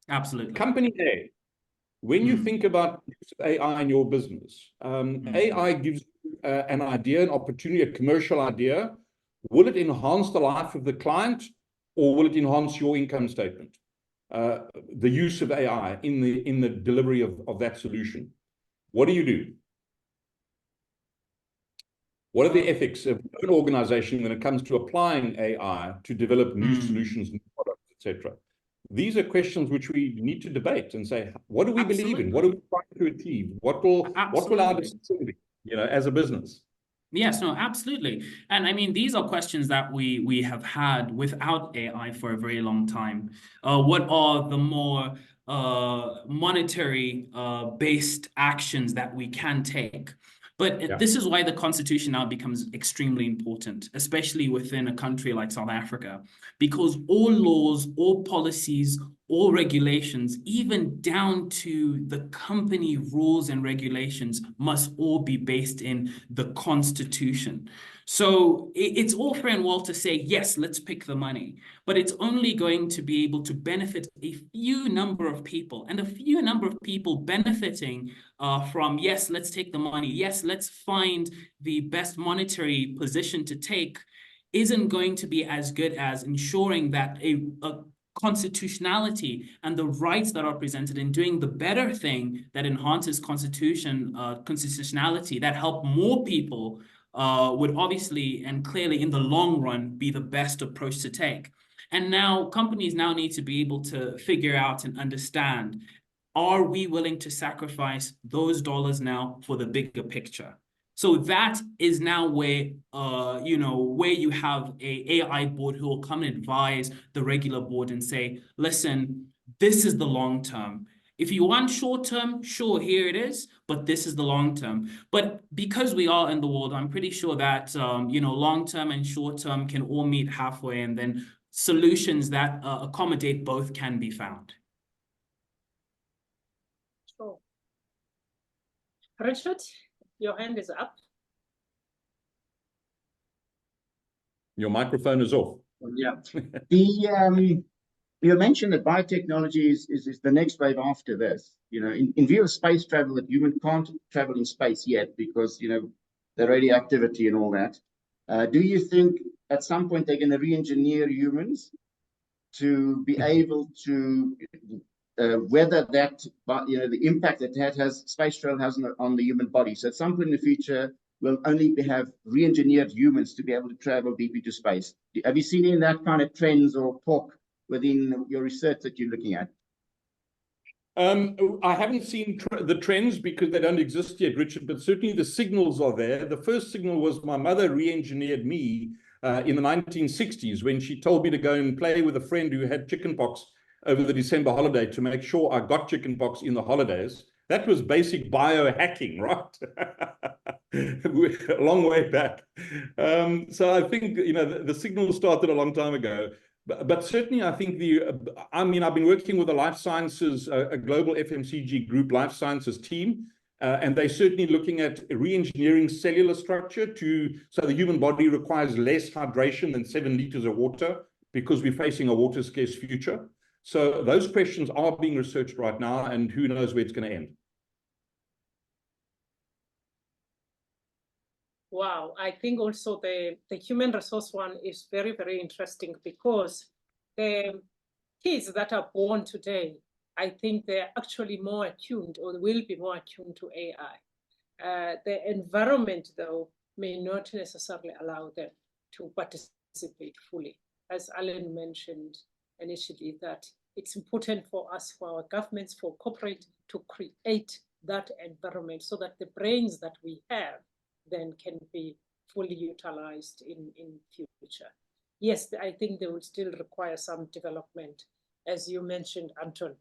Absolutely. Company A, when you think about AI in your business, AI gives you an idea, an opportunity, a commercial idea. Will it enhance the life of the client, or will it enhance your income statement? The use of AI in the delivery of that solution. What do? What are the ethics of an organization when it comes to applying AI to develop new solutions, new products, etc.? These are questions which we need to debate and say, what do we believe in? What are we trying to achieve? What will our decision be, as a business? Yes, no, absolutely. And I mean, these are questions that we have had without AI for a very long time. What are the more monetary based actions that we can take? But this is why the Constitution now becomes extremely important, especially within a country like South Africa, because all laws, all policies, all regulations, even down to the company rules and regulations, must all be based in the Constitution. So it's all fair and well to say, yes, let's pick the money, but it's only going to be able to benefit a few number of people, and a few number of people benefiting from, yes, let's take the money, yes, let's find the best monetary position to take, isn't going to be as good as ensuring that a constitutionality and the rights that are presented in doing the better thing that enhances constitutionality, that help more people, would obviously and clearly in the long run be the best approach to take. And now companies now need to be able to figure out and understand, are we willing to sacrifice those dollars now for the bigger picture? So that is now where, where you have a AI board who will come and advise the regular board and say, listen, this is the long term. If you want short term, sure, here it is, but this is the long term. But because we are in the world, I'm pretty sure that, long term and short term can all meet halfway, and then solutions that accommodate both can be found. Sure. Richard, your hand is up. Your microphone is off. Yeah. You mentioned that biotechnology is the next wave after this. In view of space travel, that human can't travel in space yet because, the radioactivity and all that. Do you think at some point they're going to re-engineer humans to be able to weather that, the impact that space travel has on the human body? So at some point in the future, we'll only have re-engineered humans to be able to travel deep into space. Have you seen any of that kind of trends or talk within your research that you're looking at? I haven't seen the trends because they don't exist yet, Richard, but certainly the signals are there. The first signal was my mother re-engineered me in the 1960s when she told me to go and play with a friend who had chickenpox over the December holiday to make sure I got chickenpox in the holidays. That was basic biohacking, right? A long way back. So I think, the signal started a long time ago. But certainly, I think I've been working with a life sciences, a global FMCG group life sciences team, and they're certainly looking at re-engineering cellular structure so the human body requires less hydration than 7 liters of water because we're facing a water scarce future. So those questions are being researched right now, and who knows where it's going to end. Wow, I think also the human resource one is very, very interesting because the kids that are born today, I think they're actually more attuned or will be more attuned to AI. The environment, though, may not necessarily allow them to participate fully. As Alan mentioned initially, that it's important for us, for our governments, for corporate to create that environment so that the brains that we have then can be fully utilized in future. Yes, I think they will still require some development, as you mentioned, Anton.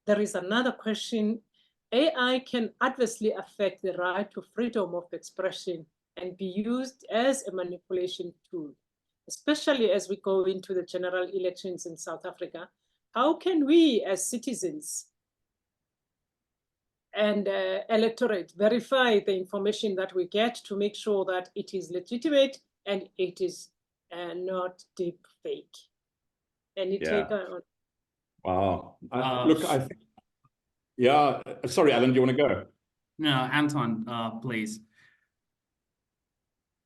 There is another question. AI can adversely affect the right to freedom of expression and be used as a manipulation tool, especially as we go into the general elections in South Africa. How can we as citizens and electorate verify the information that we get to make sure that it is legitimate and it is not deep fake? Any take on? Wow. Look, I think, sorry, Alan, do you want to go? No, Anton, please.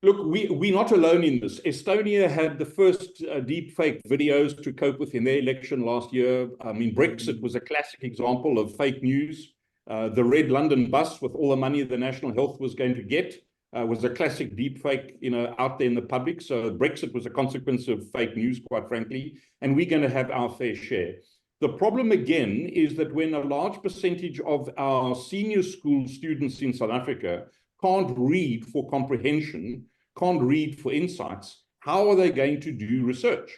Look, we're not alone in this. Estonia had the first deep fake videos to cope with in their election last year. I mean, Brexit was a classic example of fake news. The red London bus with all the money the National Health was going to get was a classic deep fake, out there in the public. So Brexit was a consequence of fake news, quite frankly, and we're going to have our fair share. The problem, again, is that when a large percentage of our senior school students in South Africa can't read for comprehension, can't read for insights, how are they going to do research?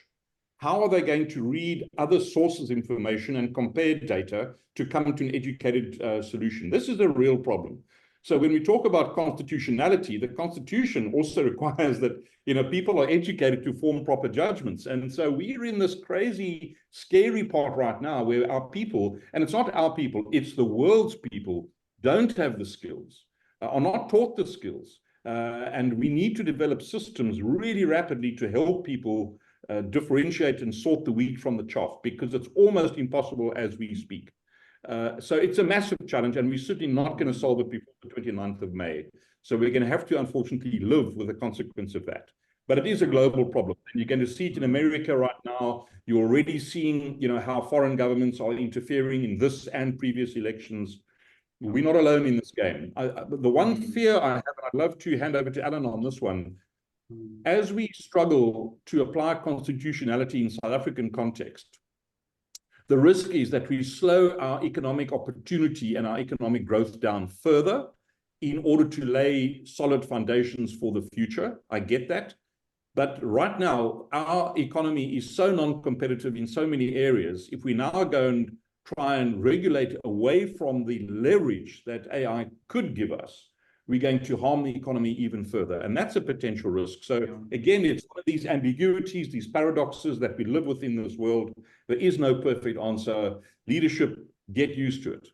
How are they going to read other sources of information and compare data to come to an educated solution? This is a real problem. So when we talk about constitutionality, the Constitution also requires that people are educated to form proper judgments. And so we're in this crazy, scary part right now where our people, and it's not our people, it's the world's people, don't have the skills, are not taught the skills. And we need to develop systems really rapidly to help people differentiate and sort the wheat from the chaff, because it's almost impossible as we speak. So it's a massive challenge, and we're certainly not going to solve it before the 29th of May. So we're going to have to, unfortunately, live with the consequence of that. But it is a global problem. And you're going to see it in America right now. You're already seeing, how foreign governments are interfering in this and previous elections. We're not alone in this game. The one fear I have, and I'd love to hand over to Alan on this one, as we struggle to apply constitutionality in South African context, the risk is that we slow our economic opportunity and our economic growth down further in order to lay solid foundations for the future. I get that. But right now, our economy is so non-competitive in so many areas. If we now go and try and regulate away from the leverage that AI could give us, we're going to harm the economy even further. And that's a potential risk. So again, it's one of these ambiguities, these paradoxes that we live with in this world. There is no perfect answer. Leadership, get used to it.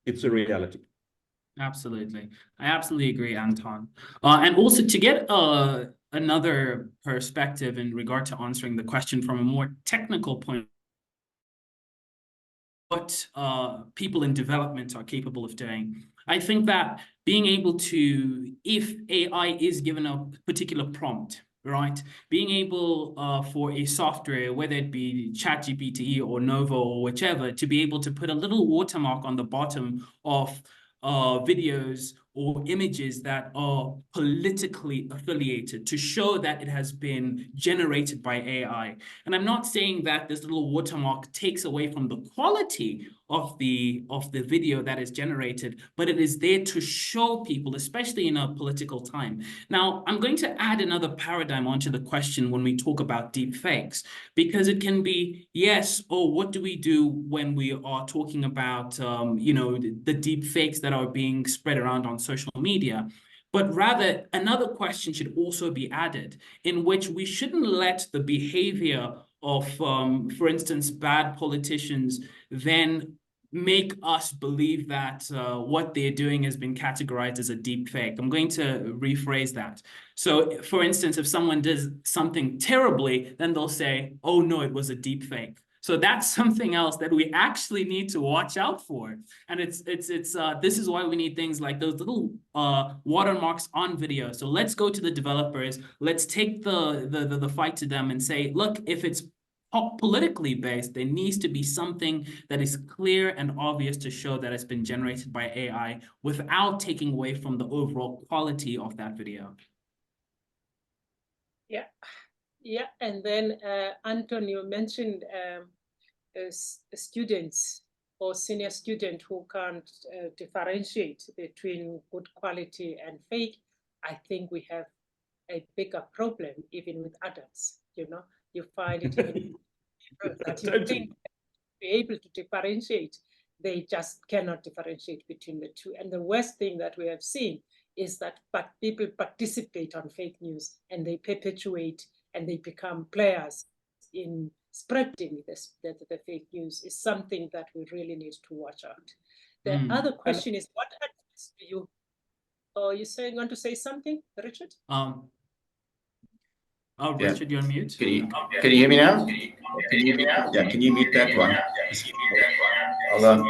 It's a reality. Absolutely. I absolutely agree, Anton. And also to get another perspective in regard to answering the question from a more technical point, what people in development are capable of doing. I think that being able to, if AI is given a particular prompt, right, being able for a software, whether it be ChatGPT or Novo or whichever, to be able to put a little watermark on the bottom of videos or images that are politically affiliated to show that it has been generated by AI. And I'm not saying that this little watermark takes away from the quality of the video that is generated, but it is there to show people, especially in a political time. Now, I'm going to add another paradigm onto the question when we talk about deep fakes, because it can be, yes, or what do we do when we are talking about, the deep fakes that are being spread around on social media? But rather, another question should also be added, in which we shouldn't let the behavior of, for instance, bad politicians then make us believe that what they're doing has been categorized as a deep fake. I'm going to rephrase that. So, for instance, if someone does something terribly, then they'll say, oh, no, it was a deep fake. So that's something else that we actually need to watch out for. And this is why we need things like those little watermarks on video. So let's go to the developers. Let's take the fight to them and say, look, if it's politically based, there needs to be something that is clear and obvious to show that it's been generated by AI without taking away from the overall quality of that video. Yeah. Yeah, and then Anton, you mentioned students or senior student who can't differentiate between good quality and fake. I think we have a bigger problem even with adults. You find it even that you think be able to differentiate, they just cannot differentiate between the two. And the worst thing that we have seen is that people participate on fake news and they perpetuate and they become players in spreading the fake news is something that we really need to watch out. The other question is, what advice do you, you want to say something, Richard? Richard, you're on mute. Can you hear me now? Can you mute that one? Hold on.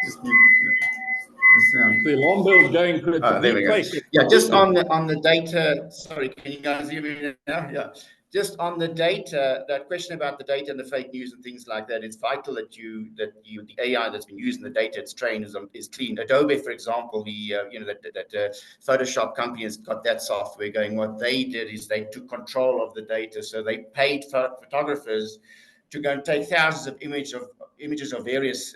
Just mute. The alarm bell's going. There we go. Yeah, just on the data. Sorry, can you guys hear me now? Yeah. Just on the data, that question about the data and the fake news and things like that, it's vital that the AI that's been used in the data it's trained is clean. Adobe, for example, that Photoshop company has got that software going. What they did is they took control of the data, so they paid photographers to go and take thousands of images of various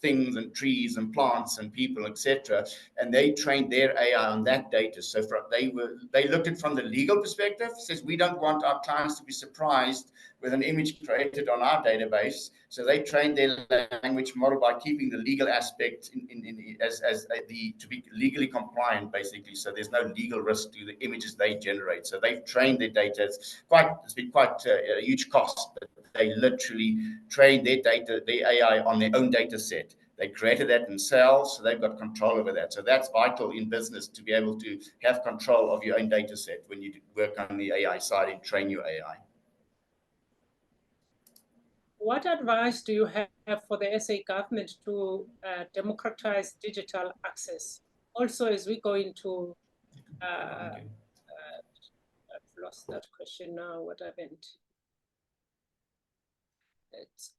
things and trees and plants and people, etc. And they trained their AI on that data. So they looked at it from the legal perspective. Says we don't want our clients to be surprised with an image created on our database. So they trained their language model by keeping the legal aspect to be legally compliant, basically. So there's no legal risk to the images they generate. So they've trained their data. It's been quite a huge cost, but they literally trained their AI on their own data set. They created that themselves, so they've got control over that. So that's vital in business, to be able to have control of your own data set when you work on the AI side and train your AI. What advice do you have for the SA government to democratize digital access? Also, as we go into, I've lost that question now, what happened? It's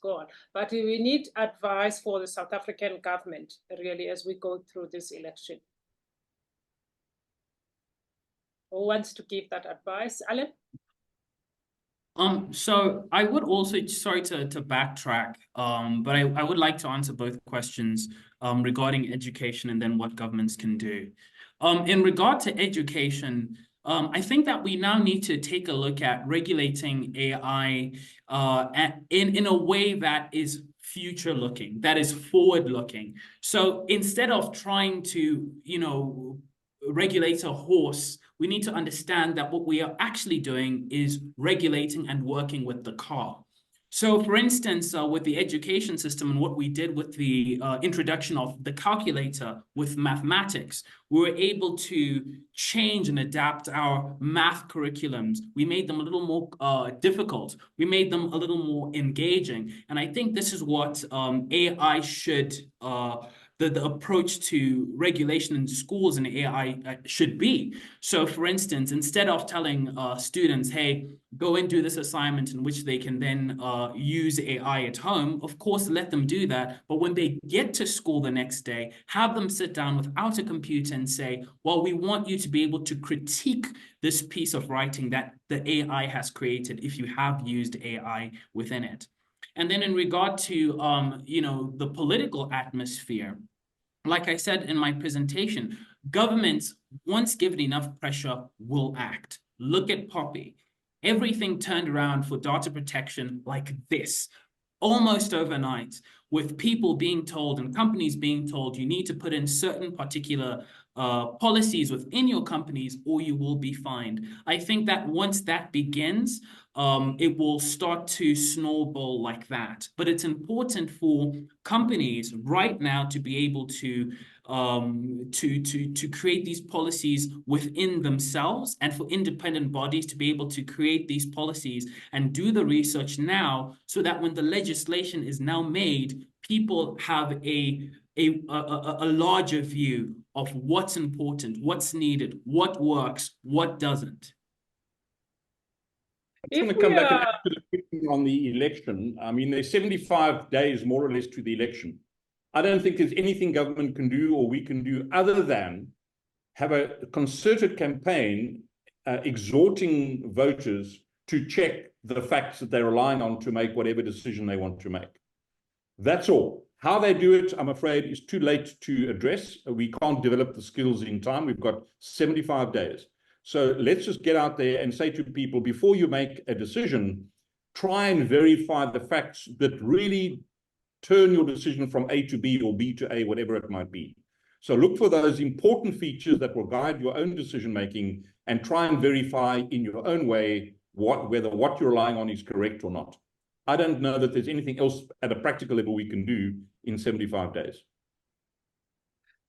gone. But we need advice for the South African government, really, as we go through this election. Who wants to give that advice? Alan? So I would also, sorry to backtrack, but I would like to answer both questions regarding education and then what governments can do. In regard to education, I think that we now need to take a look at regulating AI in a way that is future-looking, that is forward-looking. So instead of trying to, regulate a horse, we need to understand that what we are actually doing is regulating and working with the car. So, for instance, with the education system and what we did with the introduction of the calculator with mathematics, we were able to change and adapt our math curriculums. We made them a little more difficult. We made them a little more engaging. And I think this is what AI should the approach to regulation in schools and AI should be. So, for instance, instead of telling students, hey, go and do this assignment in which they can then use AI at home, of course, let them do that. But when they get to school the next day, have them sit down without a computer and say, well, we want you to be able to critique this piece of writing that the AI has created if you have used AI within it. And then in regard to, the political atmosphere, like I said in my presentation, governments, once given enough pressure, will act. Look at Poppy. Everything turned around for data protection like this, almost overnight, with people being told and companies being told you need to put in certain particular policies within your companies or you will be fined. I think that once that begins, it will start to snowball like that. But it's important for companies right now to be able to create these policies within themselves, and for independent bodies to be able to create these policies and do the research now, so that when the legislation is now made, people have a larger view of what's important, what's needed, what works, what doesn't. I just want to come back and add to the question on the election. I mean, there's 75 days more or less to the election. I don't think there's anything government can do or we can do other than have a concerted campaign exhorting voters to check the facts that they're relying on to make whatever decision they want to make. That's all. How they do it, I'm afraid, is too late to address. We can't develop the skills in time. We've got 75 days. So let's just get out there and say to people, before you make a decision, try and verify the facts that really turn your decision from A to B or B to A, whatever it might be. So look for those important features that will guide your own decision-making and try and verify in your own way whether what you're relying on is correct or not. I don't know that there's anything else at a practical level we can do in 75 days.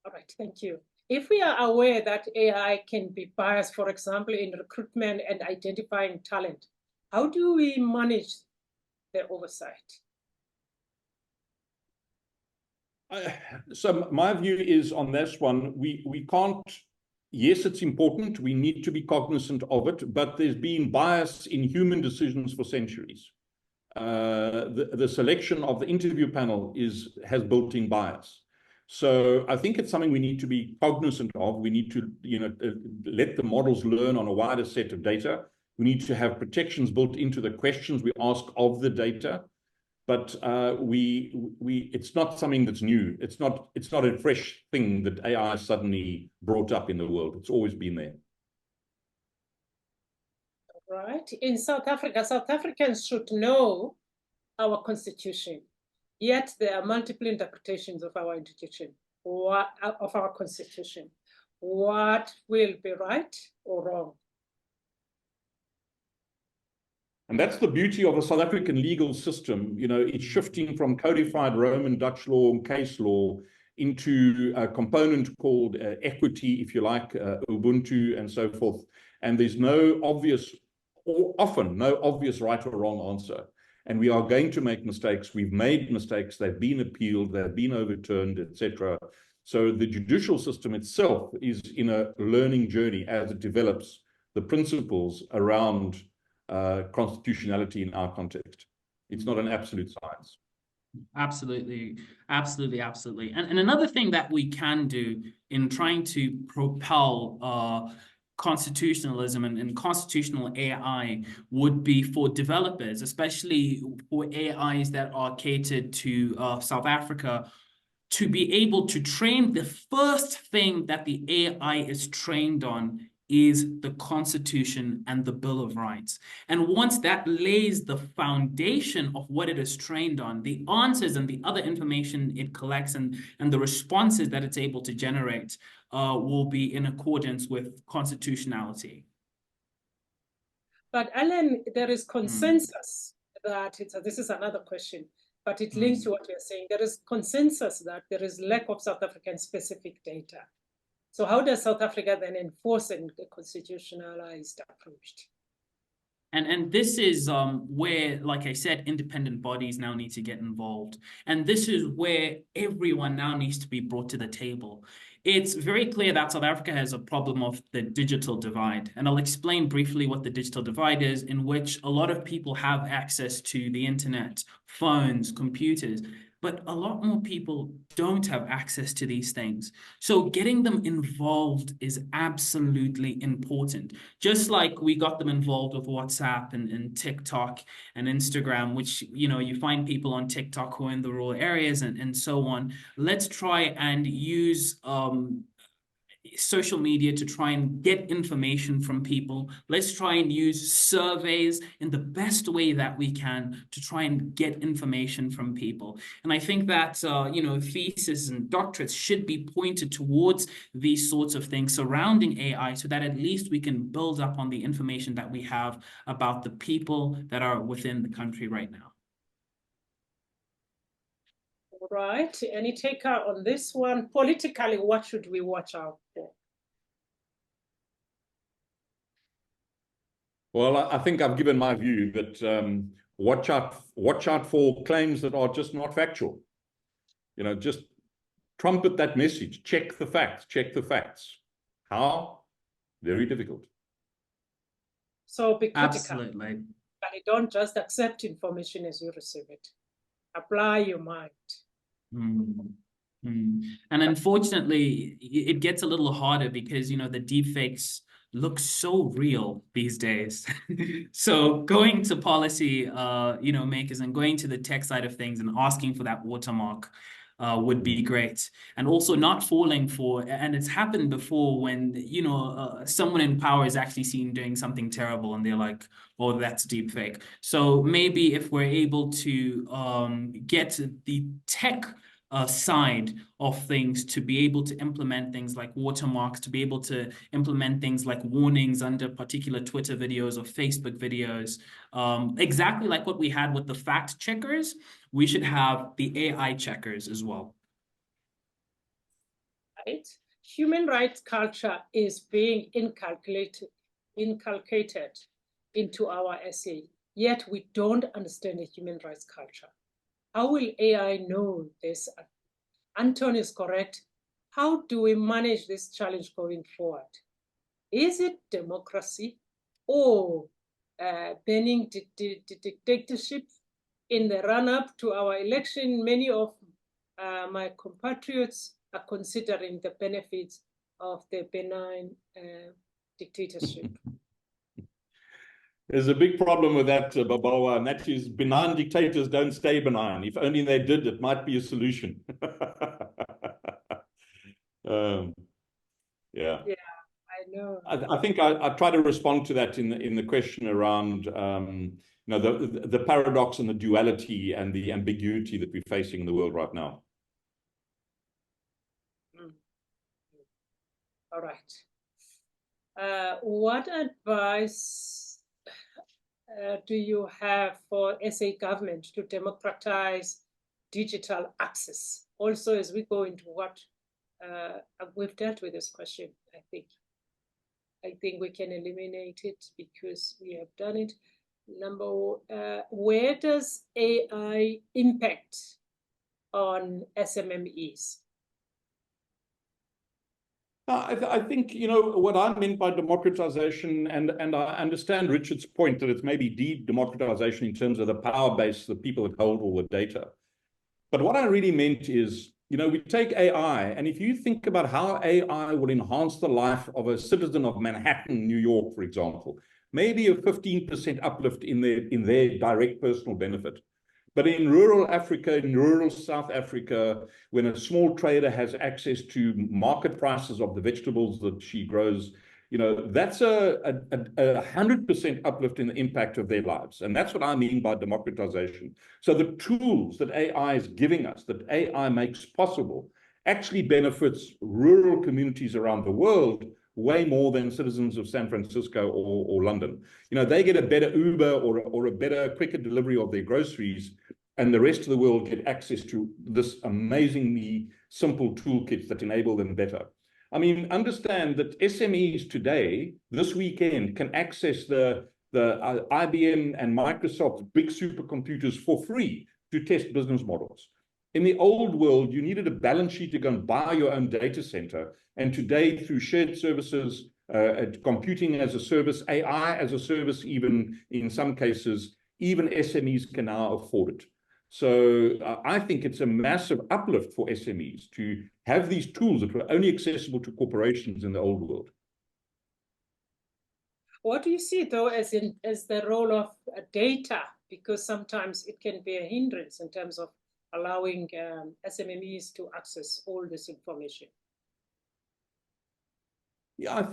All right, thank you. If we are aware that AI can be biased, for example, in recruitment and identifying talent, how do we manage the oversight? So my view is on this one, we can't, yes, it's important. We need to be cognizant of it, but there's been bias in human decisions for centuries. The selection of the interview panel has built-in bias. So I think it's something we need to be cognizant of. We need to, let the models learn on a wider set of data. We need to have protections built into the questions we ask of the data. But it's not something that's new. It's not a fresh thing that AI suddenly brought up in the world. It's always been there. Right. In South Africa, South Africans should know our constitution. Yet there are multiple interpretations of our institution, of our constitution. What will be right or wrong? And that's the beauty of the South African legal system. It's shifting from codified Roman Dutch law and case law into a component called equity, if you like, Ubuntu and so forth. And there's no obvious, or often no obvious right or wrong answer. And we are going to make mistakes. We've made mistakes. They've been appealed. They've been overturned, etc. So the judicial system itself is in a learning journey as it develops the principles around constitutionality in our context. It's not an absolute science. Absolutely, absolutely, absolutely. And another thing that we can do in trying to propel constitutionalism and constitutional AI would be for developers, especially for AIs that are catered to South Africa, to be able to train. The first thing that the AI is trained on is the Constitution and the Bill of Rights. And once that lays the foundation of what it is trained on, the answers and the other information it collects and the responses that it's able to generate will be in accordance with constitutionality. But Alan, there is consensus that that this is another question, but it links to what you're saying. There is consensus that there is lack of South African specific data. So how does South Africa then enforce a constitutionalized approach? And this is where, like I said, independent bodies now need to get involved. And this is where everyone now needs to be brought to the table. It's very clear that South Africa has a problem of the digital divide. And I'll explain briefly what the digital divide is, in which a lot of people have access to the internet, phones, computers, but a lot more people don't have access to these things. So getting them involved is absolutely important. Just like we got them involved with WhatsApp and TikTok and Instagram, which, you know, you find people on TikTok who are in the rural areas and so on. Let's try and use social media to try and get information from people. Let's try and use surveys in the best way that we can to try and get information from people. And I think that, you know, theses and doctorates should be pointed towards these sorts of things surrounding AI, so that at least we can build up on the information that we have about the people that are within the country right now. Right. Any taker on this one? Politically, what should we watch out for? Well, I think I've given my view that watch out for claims that are just not factual. You know, just trumpet that message. Check the facts. Check the facts. How? Very difficult. So be critical. Absolutely. And don't just accept information as you receive it. Apply your mind. And unfortunately, it gets a little harder because, you know, the deepfakes look so real these days. So going to policy, you know, makers and going to the tech side of things and asking for that watermark would be great. And also not falling for, and it's happened before when, you know, someone in power is actually seen doing something terrible and they're like, oh, that's deepfake. So maybe if we're able to get the tech side of things to be able to implement things like watermarks, to be able to implement things like warnings under particular Twitter videos or Facebook videos, exactly like what we had with the fact checkers, we should have the AI checkers as well. Right. Human rights culture is being inculcated into our SA, yet we don't understand the human rights culture. How will AI know this? Anton is correct. How do we manage this challenge going forward? Is it democracy or banning dictatorship? In the run-up to our election, many of my compatriots are considering the benefits of the benign dictatorship. There's a big problem with that, Babalwa, and that is benign dictators don't stay benign. If only they did, it might be a solution. Yeah, I know. I think I try to respond to that in the question around you know, the paradox and the duality and the ambiguity that we're facing in the world right now. All right. What advice do you have for SA government to democratize digital access? Also, as we go into what we've dealt with this question, I think we can eliminate it because we have done it. Where does AI impact on SMMEs? I think, you know, what I meant by democratization, and I understand Richard's point that it's maybe de-democratization in terms of the power base, the people that hold all the data. But what I really meant is, you know, we take AI, and if you think about how AI will enhance the life of a citizen of Manhattan, New York, for example, maybe a 15% uplift in their direct personal benefit. But in rural Africa, in rural South Africa, when a small trader has access to market prices of the vegetables that she grows, you know, that's a 100% uplift in the impact of their lives. And that's what I mean by democratization. So the tools that AI is giving us, that AI makes possible, actually benefits rural communities around the world way more than citizens of San Francisco or London. You know, they get a better Uber or a better, quicker delivery of their groceries, and the rest of the world get access to this amazingly simple toolkits that enable them better. I mean, understand that SMEs today, this weekend, can access the IBM and Microsoft big supercomputers for free to test business models. In the old world, you needed a balance sheet to go and buy your own data center. And today, through shared services, computing as a service, AI as a service, even in some cases, even SMEs can now afford it. So I think it's a massive uplift for SMEs to have these tools that were only accessible to corporations in the old world. What do you see, though, as the role of data? Because sometimes it can be a hindrance in terms of allowing SMEs to access all this information. Yeah,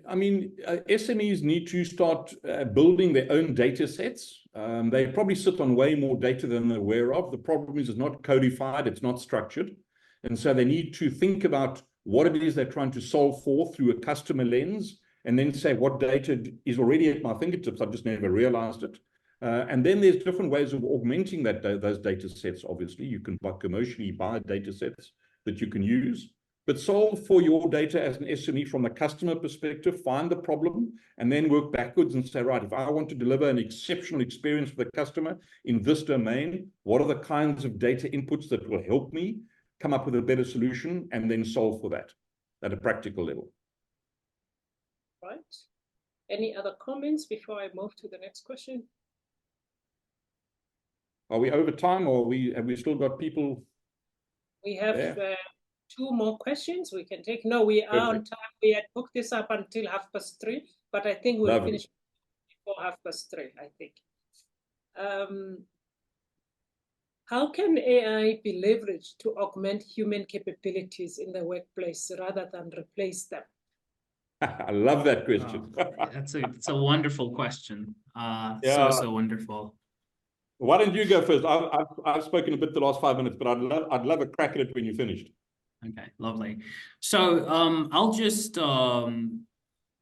I mean, SMEs need to start building their own data sets. They probably sit on way more data than they're aware of. The problem is it's not codified, it's not structured. And so they need to think about what it is they're trying to solve for through a customer lens, and then say what data is already at my fingertips, I've just never realized it. And then there's different ways of augmenting those data sets, obviously. You can commercially buy data sets that you can use. But solve for your data as an SME from the customer perspective, find the problem, and then work backwards and say, right, if I want to deliver an exceptional experience for the customer in this domain, what are the kinds of data inputs that will help me come up with a better solution, and then solve for that at a practical level. Right. Any other comments before I move to the next question? Are we over time, or have we still got people? We have 2 more questions we can take. No, we are on time. We had booked this up until 3:30, but I think we'll finish before 3:30, I think. How can AI be leveraged to augment human capabilities in the workplace rather than replace them? I love that question. It's a wonderful question. So wonderful. Why don't you go first? I've spoken a bit the last 5 minutes, but I'd love a crack at it when you're finished. Okay, lovely. So I'll just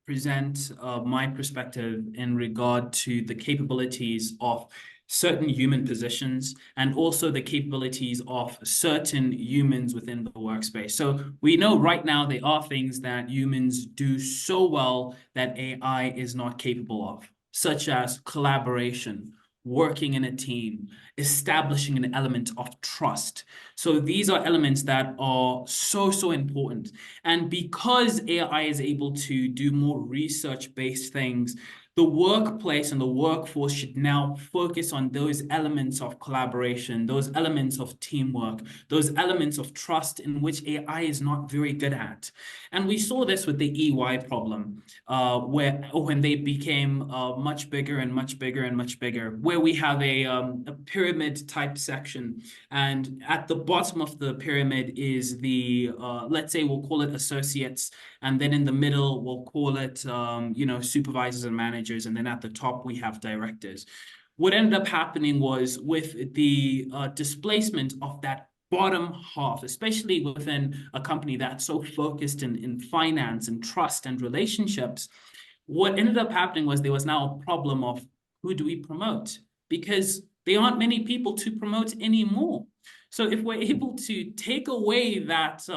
present my perspective in regard to the capabilities of certain human positions and also the capabilities of certain humans within the workspace. So we know right now there are things that humans do so well that AI is not capable of, such as collaboration, working in a team, establishing an element of trust. So these are elements that are so important. And because AI is able to do more research-based things, the workplace and the workforce should now focus on those elements of collaboration, those elements of teamwork, those elements of trust in which AI is not very good at. And we saw this with the EY problem, when they became much bigger and much bigger and much bigger, where we have a pyramid type section. And at the bottom of the pyramid is the, let's say we'll call it associates. And then in the middle, we'll call it, supervisors and managers. And then at the top, we have directors. What ended up happening was with the displacement of that bottom half, especially within a company that's so focused in finance and trust and relationships, what ended up happening was there was now a problem of who do we promote? Because there aren't many people to promote anymore. So if we're able to take away that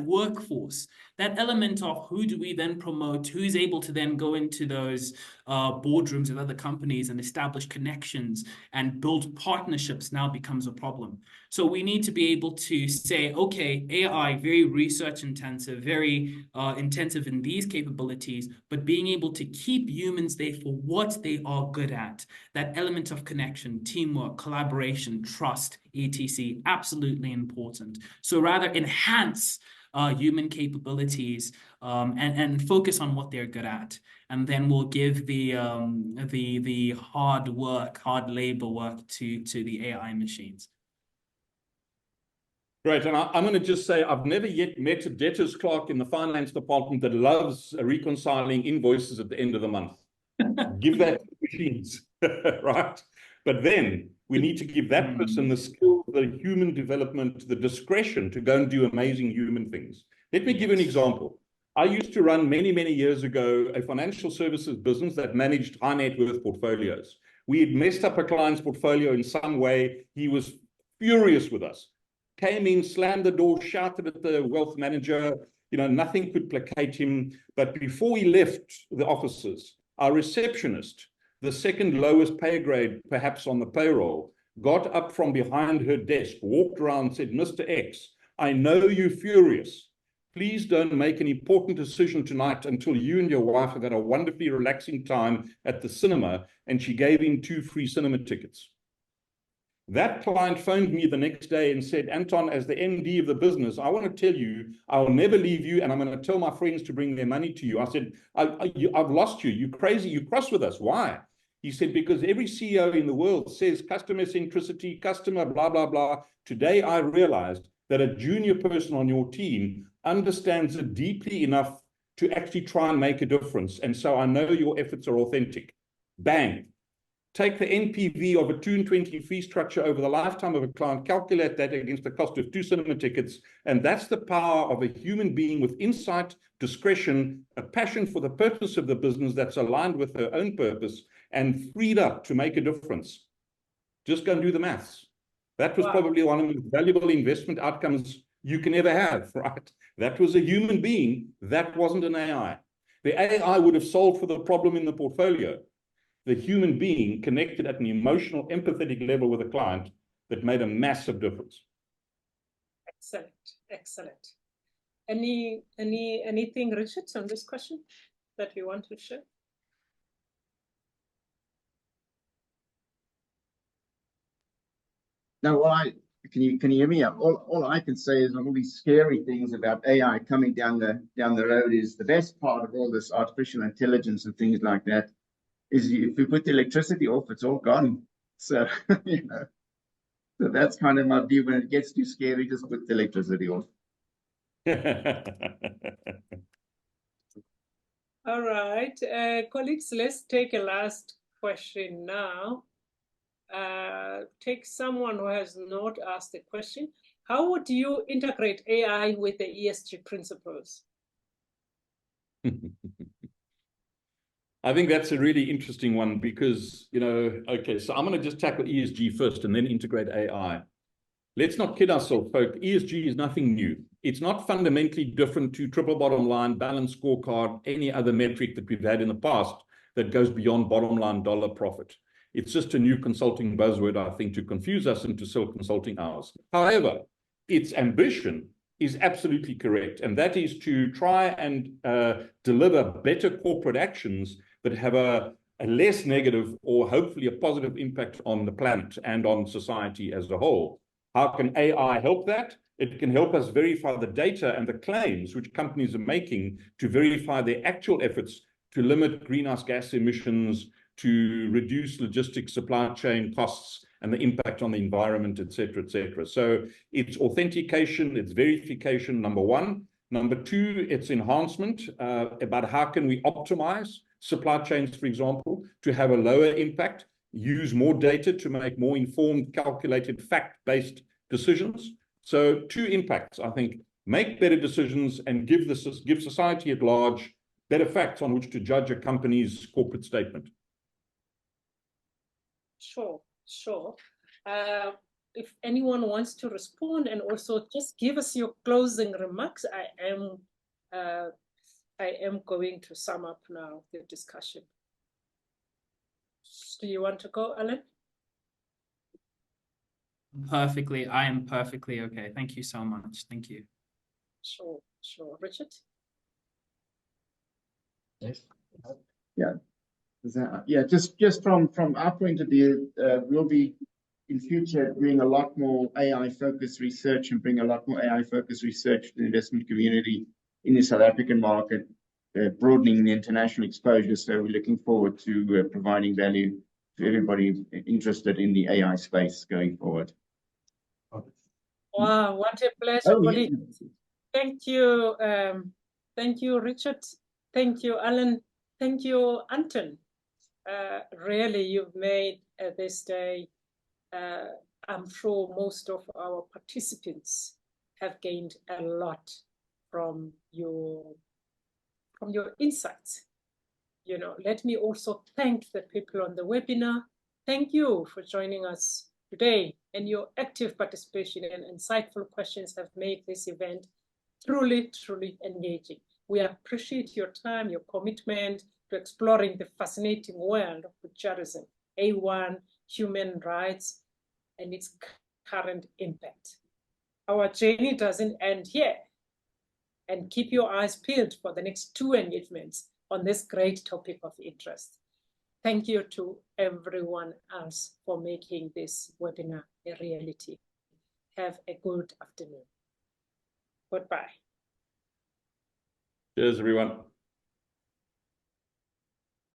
workforce, that element of who do we then promote, who's able to then go into those boardrooms with other companies and establish connections and build partnerships now becomes a problem. So we need to be able to say, okay, AI, very research intensive, very intensive in these capabilities, but being able to keep humans there for what they are good at, that element of connection, teamwork, collaboration, trust, etc., absolutely important. So rather enhance human capabilities and focus on what they're good at, and then we'll give the hard labor work to the AI machines. Great, and I'm going to just say I've never yet met a debtors clerk in the finance department that loves reconciling invoices at the end of the month. Give that to machines, right? But then we need to give that person the skill, the human development, the discretion to go and do amazing human things. Let me give you an example. I used to run many, many years ago a financial services business that managed high net worth portfolios. We had messed up a client's portfolio in some way. He was furious with us. Came in, slammed the door, shouted at the wealth manager. You know, nothing could placate him. But before he left the offices, our receptionist, the second lowest pay grade perhaps on the payroll, got up from behind her desk, walked around and said, Mr. X, I know you're furious. Please don't make an important decision tonight until you and your wife have had a wonderfully relaxing time at the cinema. And she gave him 2 free cinema tickets. That client phoned me the next day and said, Anton, as the MD of the business, I want to tell you, I'll never leave you, and I'm going to tell my friends to bring their money to you. I said, I've lost you. You're crazy. You cross with us. Why? He said, because every CEO in the world says customer centricity, customer blah, blah, blah. Today, I realized that a junior person on your team understands it deeply enough to actually try and make a difference. And so I know your efforts are authentic. Bang. Take the NPV of a 220 fee structure over the lifetime of a client, calculate that against the cost of 2 cinema tickets, and that's the power of a human being with insight, discretion, a passion for the purpose of the business that's aligned with her own purpose and freed up to make a difference. Just go and do the maths. That was probably one of the most valuable investment outcomes you can ever have, right? That was a human being. That wasn't an AI. The AI would have solved for the problem in the portfolio. The human being connected at an emotional, empathetic level with a client that made a massive difference. Excellent, excellent. Anything, Richard, on this question that you want to share? No, well, can you hear me? All I can say is all these scary things about AI coming down the road is the best part of all this artificial intelligence and things like that. Is if we put the electricity off, it's all gone. So, you know, so that's kind of my view. When it gets too scary, just put the electricity off. All right, colleagues, let's take a last question now. Take someone who has not asked a question. How would you integrate AI with the ESG principles? I think that's a really interesting one because, you know, okay, so I'm going to just tackle ESG first and then integrate AI. Let's not kid ourselves, folks. ESG is nothing new. It's not fundamentally different to triple bottom line, balanced scorecard, any other metric that we've had in the past that goes beyond bottom line dollar profit. It's just a new consulting buzzword, I think, to confuse us and to sell consulting hours. However, its ambition is absolutely correct, and that is to try and deliver better corporate actions that have a less negative or hopefully a positive impact on the planet and on society as a whole. How can AI help that? It can help us verify the data and the claims which companies are making to verify their actual efforts to limit greenhouse gas emissions, to reduce logistics, supply chain costs, and the impact on the environment, et cetera, et cetera. So it's authentication, it's verification, number one. Number two, it's enhancement about how can we optimize supply chains, for example, to have a lower impact, use more data to make more informed, calculated, fact-based decisions. So 2 impacts, I think: make better decisions and give society at large better facts on which to judge a company's corporate statement. Sure, sure. If anyone wants to respond and also just give us your closing remarks, I am going to sum up now the discussion. Do you want to go, Alan? Perfectly. I am perfectly okay. Thank you so much. Thank you. Sure, sure. Richard? Yes. Yeah. Yeah, just from our point of view, we'll be in future doing a lot more AI-focused research and bring a lot more AI-focused research to the investment community in the South African market, broadening the international exposure. So we're looking forward to providing value to everybody interested in the AI space going forward. Wow, what a pleasure. Oh, yeah. Thank you. Thank you, Richard. Thank you, Alan. Thank you, Anton. Really, you've made this day, I'm sure most of our participants have gained a lot from your from your insights. You know, let me also thank the people on the webinar. Thank you for joining us today, and your active participation and insightful questions have made this event truly, truly engaging. We appreciate your time, your commitment to exploring the fascinating world of futurism, A1, human rights, and its current impact. Our journey doesn't end here, and keep your eyes peeled for the next 2 engagements on this great topic of interest. Thank you to everyone else for making this webinar a reality. Have a good afternoon. Goodbye. Cheers, everyone.